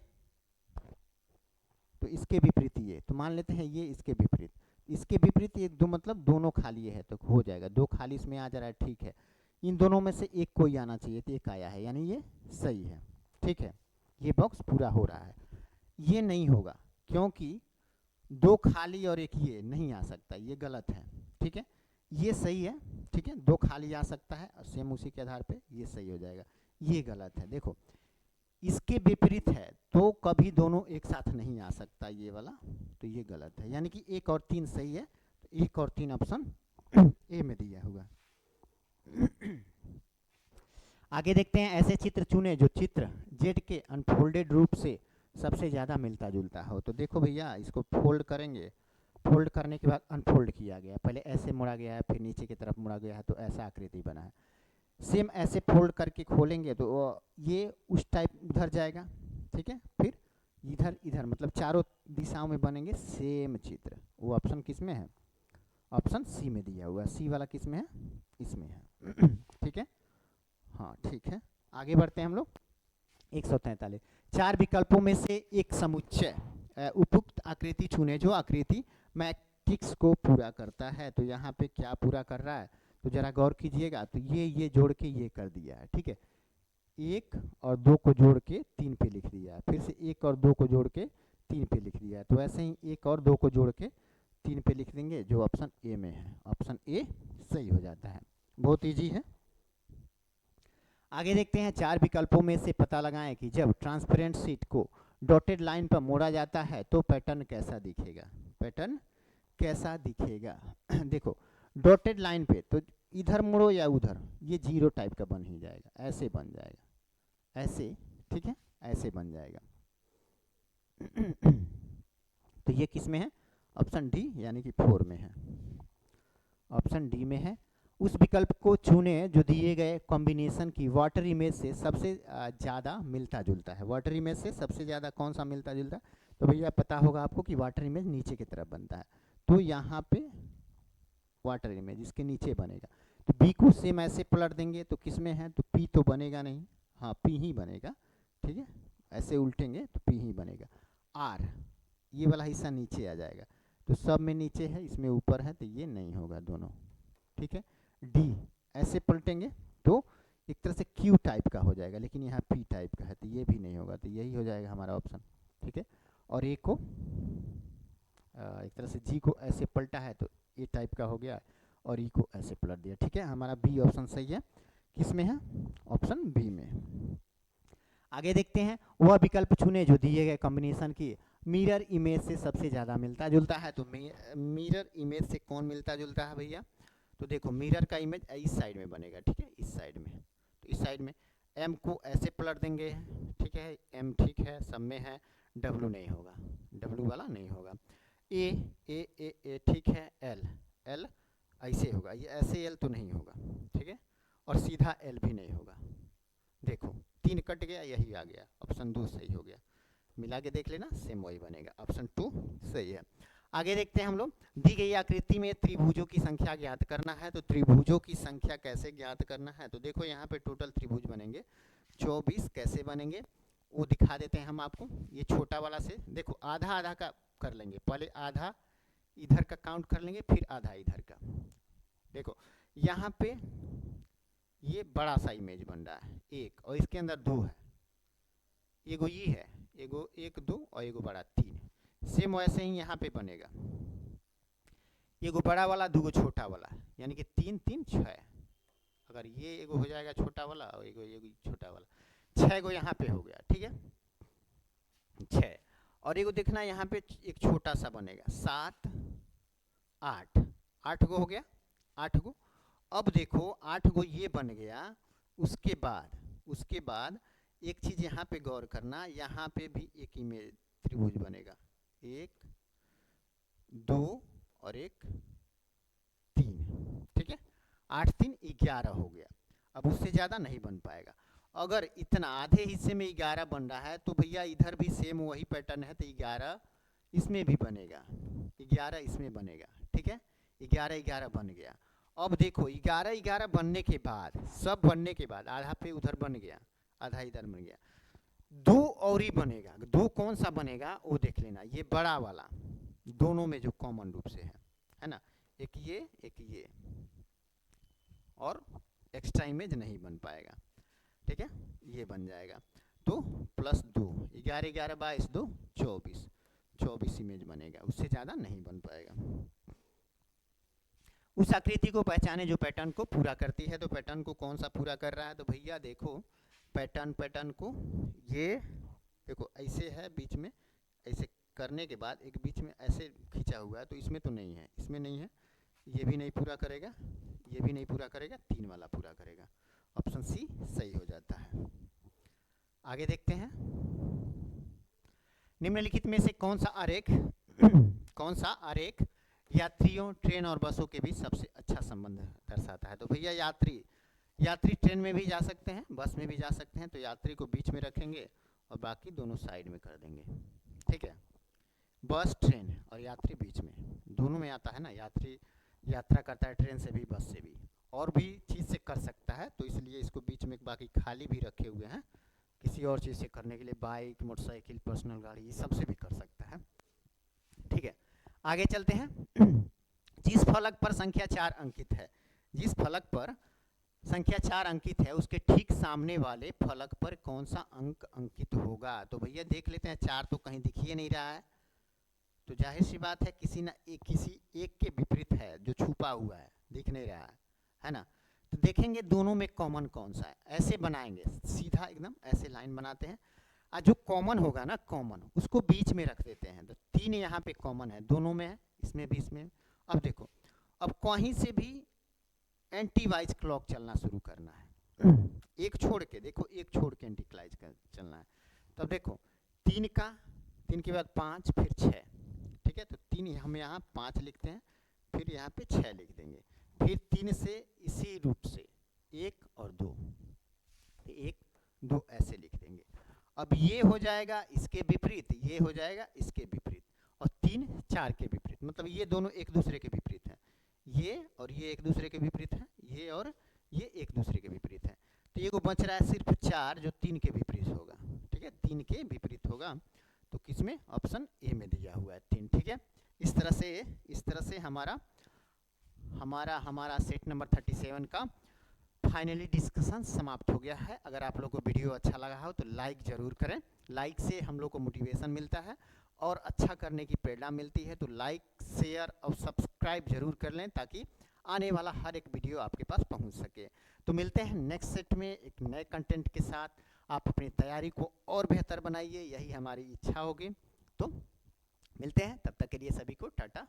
तो इसके विपरीत ये, तो मान लेते हैं ये इसके विपरीत, इसके विपरीत ये दो, मतलब दोनों खाली है तो हो जाएगा, 2 खाली इसमें आ जा रहा है, ठीक है। इन दोनों में से एक कोई आना चाहिए, तो एक आया है, यानी ये सही है, ठीक है, ये बॉक्स पूरा हो रहा है। ये नहीं होगा क्योंकि 2 खाली और एक ये नहीं आ सकता, ये गलत है, ठीक है। ये सही है, ठीक है, 2 खाली आ सकता है और सेम उसी के आधार पे ये सही हो जाएगा, ये गलत है। देखो इसके विपरीत है तो कभी दोनों एक साथ नहीं आ सकता ये वाला, तो ये गलत है, यानी कि 1 और 3 सही है, तो 1 और 3 ऑप्शन ए में दिया हुआ आगे देखते हैं, ऐसे चित्र चुने जो चित्र जेड के अनफोल्डेड रूप से सबसे ज़्यादा मिलता जुलता हो। तो देखो भैया इसको फोल्ड करेंगे, फोल्ड करने के बाद अनफोल्ड किया गया, पहले ऐसे मुड़ा गया है, फिर नीचे की तरफ मुड़ा गया है, तो ऐसा आकृति बना है। सेम ऐसे फोल्ड करके खोलेंगे तो ये उस टाइप उधर जाएगा, ठीक है, फिर इधर इधर, मतलब चारों दिशाओं में बनेंगे सेम चित्र। वो ऑप्शन किस में है, ऑप्शन सी में दिया हुआ है, सी वाला किस में है, इसमें है ठीक है, हाँ ठीक है। आगे बढ़ते हैं हम लोग, 143, 4 विकल्पों में से एक समुच्चय उपयुक्त आकृति चुने जो आकृति मैट्रिक्स को पूरा करता है। तो यहाँ पे क्या पूरा कर रहा है, तो जरा गौर कीजिएगा, तो ये जोड़ के ये कर दिया है, ठीक है, 1 और 2 को जोड़ के 3 पे लिख दिया है, फिर से 1 और 2 को जोड़ के 3 पे लिख दिया है, तो ऐसे ही 1 और 2 को जोड़ के 3 पे लिख देंगे, जो ऑप्शन ए में है, ऑप्शन ए सही हो जाता है, बहुत ईजी है। आगे देखते हैं, 4 विकल्पों में से पता लगाएं कि जब ट्रांसपेरेंट शीट को डॉटेड लाइन पर मोड़ा जाता है तो पैटर्न कैसा दिखेगा, पैटर्न कैसा दिखेगा देखो डॉटेड लाइन पे तो इधर मुड़ो या उधर, ये 0 टाइप का बन ही जाएगा, ऐसे बन जाएगा, ऐसे, ठीक है, ऐसे बन जाएगा तो ये किस में है, ऑप्शन डी यानी कि 4 में है, ऑप्शन डी में है। उस विकल्प को चुने जो दिए गए कॉम्बिनेशन की वाटर इमेज से सबसे ज़्यादा मिलता जुलता है। वाटर इमेज से सबसे ज़्यादा कौन सा मिलता जुलता है, तो भैया पता होगा आपको कि वाटर इमेज नीचे की तरफ बनता है, तो यहाँ पे वाटर इमेज इसके नीचे बनेगा, तो बी को सेम ऐसे पलट देंगे तो किस में है, तो पी तो बनेगा नहीं, हाँ पी ही बनेगा, ठीक है, ऐसे उल्टेंगे तो पी ही बनेगा। आर ये वाला हिस्सा नीचे आ जाएगा, तो सब में नीचे है, इसमें ऊपर है, तो ये नहीं होगा दोनों, ठीक है। डी ऐसे पलटेंगे तो एक तरह से क्यू टाइप का हो जाएगा, लेकिन यहाँ पी टाइप का है तो ये भी नहीं होगा, तो यही हो जाएगा हमारा ऑप्शन। ठीक है, और ए को एक तरह से जी को ऐसे पलटा है तो ए टाइप का हो गया, और ई को ऐसे पलट दिया। ठीक है, हमारा बी ऑप्शन सही है। किस में है? ऑप्शन बी में। आगे देखते हैं, वह विकल्प चुने जो दिए गए कॉम्बिनेशन की मिरर इमेज से सबसे ज़्यादा मिलता जुलता है। तो मिरर इमेज से कौन मिलता जुलता है भैया? तो देखो मिरर का इमेज इस साइड में बनेगा, ठीक है, इस साइड में। तो इस साइड में एम को ऐसे पलट देंगे, ठीक है, एम ठीक है, सब में है, डब्लू नहीं होगा, डब्लू वाला नहीं होगा। ए ए ए ए ठीक है, एल एल ऐसे होगा, ये ऐसे एल तो नहीं होगा, ठीक है, और सीधा एल भी नहीं होगा। देखो 3 कट गया, यही आ गया, ऑप्शन 2 सही हो गया। मिला के देख लेना, सेम वही बनेगा, ऑप्शन 2 सही है। आगे देखते हैं हम लोग, दी गई आकृति में त्रिभुजों की संख्या ज्ञात करना है। तो त्रिभुजों की संख्या कैसे ज्ञात करना है? तो देखो यहाँ पे टोटल त्रिभुज बनेंगे 24। कैसे बनेंगे वो दिखा देते हैं हम आपको। ये छोटा वाला से देखो आधा आधा का कर लेंगे, पहले आधा इधर का काउंट कर लेंगे, फिर आधा इधर का। देखो यहाँ पे ये बड़ा सा इमेज बन रहा है एक, और इसके अंदर 2 है, एगो ये है, एगो 1 2 और एगो बड़ा 3। सेम वैसे ही यहाँ पे बनेगा, एगो बड़ा वाला 2 छोटा वाला, यानी कि 3 3 6। अगर ये एगो हो जाएगा छोटा वाला और एगो एगो छोटा वाला, 6 गो यहाँ पे हो गया, ठीक है, 6। और एगो देखना यहाँ पे एक छोटा सा बनेगा 7 8, 8 गो हो गया, 8 गो। अब देखो 8 गो ये बन गया, उसके बाद एक चीज़ यहाँ पे गौर करना, यहाँ पे भी एक इमेज त्रिभुज बनेगा, 1 2 और 1 3, ठीक है, 8 3 11 हो गया। अब उससे ज़्यादा नहीं बन पाएगा। अगर इतना आधे हिस्से में 11 बन रहा है तो भैया इधर भी सेम वही पैटर्न है, तो 11 इसमें भी बनेगा, 11 इसमें बनेगा, ठीक है, 11 11 बन गया। अब देखो 11 11 बनने के बाद, सब बनने के बाद आधा पे उधर बन गया, आधा इधर बन गया, 2 और ही बनेगा। 2 कौन सा बनेगा वो देख लेना, ये बड़ा वाला, दोनों में जो कॉमन रूप से है ना, एक ये और एक्स्ट्रा इमेज नहीं बन पाएगा, ठीक है, ये बन जाएगा। तो +2, 11 11 22 2 24, 24 इमेज बनेगा, उससे ज़्यादा नहीं बन पाएगा। उस आकृति को पहचाने जो पैटर्न को पूरा करती है। तो पैटर्न को कौन सा पूरा कर रहा है? तो भैया देखो पैटर्न को ये देखो ऐसे है, बीच में ऐसे करने के बाद एक बीच में ऐसे खींचा हुआ है, तो इसमें तो नहीं है, इसमें नहीं है, ये भी नहीं पूरा करेगा, ये भी नहीं पूरा करेगा, 3 वाला पूरा करेगा, ऑप्शन सी सही हो जाता है। आगे देखते हैं, निम्नलिखित में से कौन सा आरेख यात्रियों, ट्रेन और बसों के बीच सबसे अच्छा संबंध दर्शाता है? तो भैया यात्री ट्रेन में भी जा सकते हैं, बस में भी जा सकते हैं, तो यात्री को बीच में रखेंगे और बाकी दोनों साइड में कर देंगे, ठीक है। बस ट्रेन और यात्री बीच में, दोनों में आता है ना, यात्री यात्रा करता है ट्रेन से भी बस से भी, और भी चीज़ से कर सकता है, तो इसलिए इसको बीच में बाकी खाली भी रखे हुए हैं किसी और चीज़ से करने के लिए, बाइक मोटरसाइकिल पर्सनल गाड़ी ये सबसे भी कर सकता है, ठीक है। आगे चलते हैं, जिस फलक पर संख्या 4 अंकित है, जिस फलक पर संख्या 4 अंकित है उसके ठीक सामने वाले फलक पर कौन सा अंक अंकित होगा? तो भैया देख लेते हैं, 4 तो कहीं दिख ही नहीं रहा है, तो जाहिर सी बात है किसी एक के विपरीत है जो छुपा हुआ है, दिख नहीं रहा है ना। तो देखेंगे दोनों में कॉमन कौन सा है, ऐसे बनाएंगे सीधा एकदम ऐसे लाइन बनाते हैं, और जो कॉमन होगा ना, कॉमन उसको बीच में रख देते हैं। तो 3 यहाँ पे कॉमन है, दोनों में है, इसमें भी इसमें। अब देखो, अब कहीं से भी एंटी वाइज क्लॉक चलना शुरू करना है, एक छोड़ के देखो, एक छोड़ के एंटी क्लॉक चलना है। तब देखो 3 के बाद 5 फिर 6, ठीक है, तो 3 हम यहाँ 5 लिखते हैं, फिर यहाँ पे 6 लिख देंगे, फिर 3 से इसी रूट से 1 और 2, 1 2 ऐसे लिख देंगे। अब ये हो जाएगा इसके विपरीत, ये हो जाएगा इसके विपरीत, और 3 4 के विपरीत, मतलब ये दोनों एक दूसरे के विपरीत हैं, ये और ये एक दूसरे के विपरीत हैं, ये और ये एक दूसरे के विपरीत हैं। तो ये को बच रहा है सिर्फ 4 जो 3 के विपरीत होगा, ठीक है, 3 के विपरीत होगा, तो किसमें? ऑप्शन ए में दिया हुआ है 3, ठीक है। इस तरह से हमारा सेट नंबर 37 का फाइनली डिस्कशन समाप्त हो गया है। अगर आप लोग को वीडियो अच्छा लगा हो तो लाइक ज़रूर करें। लाइक से हम लोग को मोटिवेशन मिलता है और अच्छा करने की प्रेरणा मिलती है। तो लाइक, शेयर और सब्सक्राइब जरूर कर लें ताकि आने वाला हर एक वीडियो आपके पास पहुंच सके। तो मिलते हैं नेक्स्ट सेट में एक नए कंटेंट के साथ। आप अपनी तैयारी को और बेहतर बनाइए, यही हमारी इच्छा होगी। तो मिलते हैं, तब तक के लिए सभी को टाटा।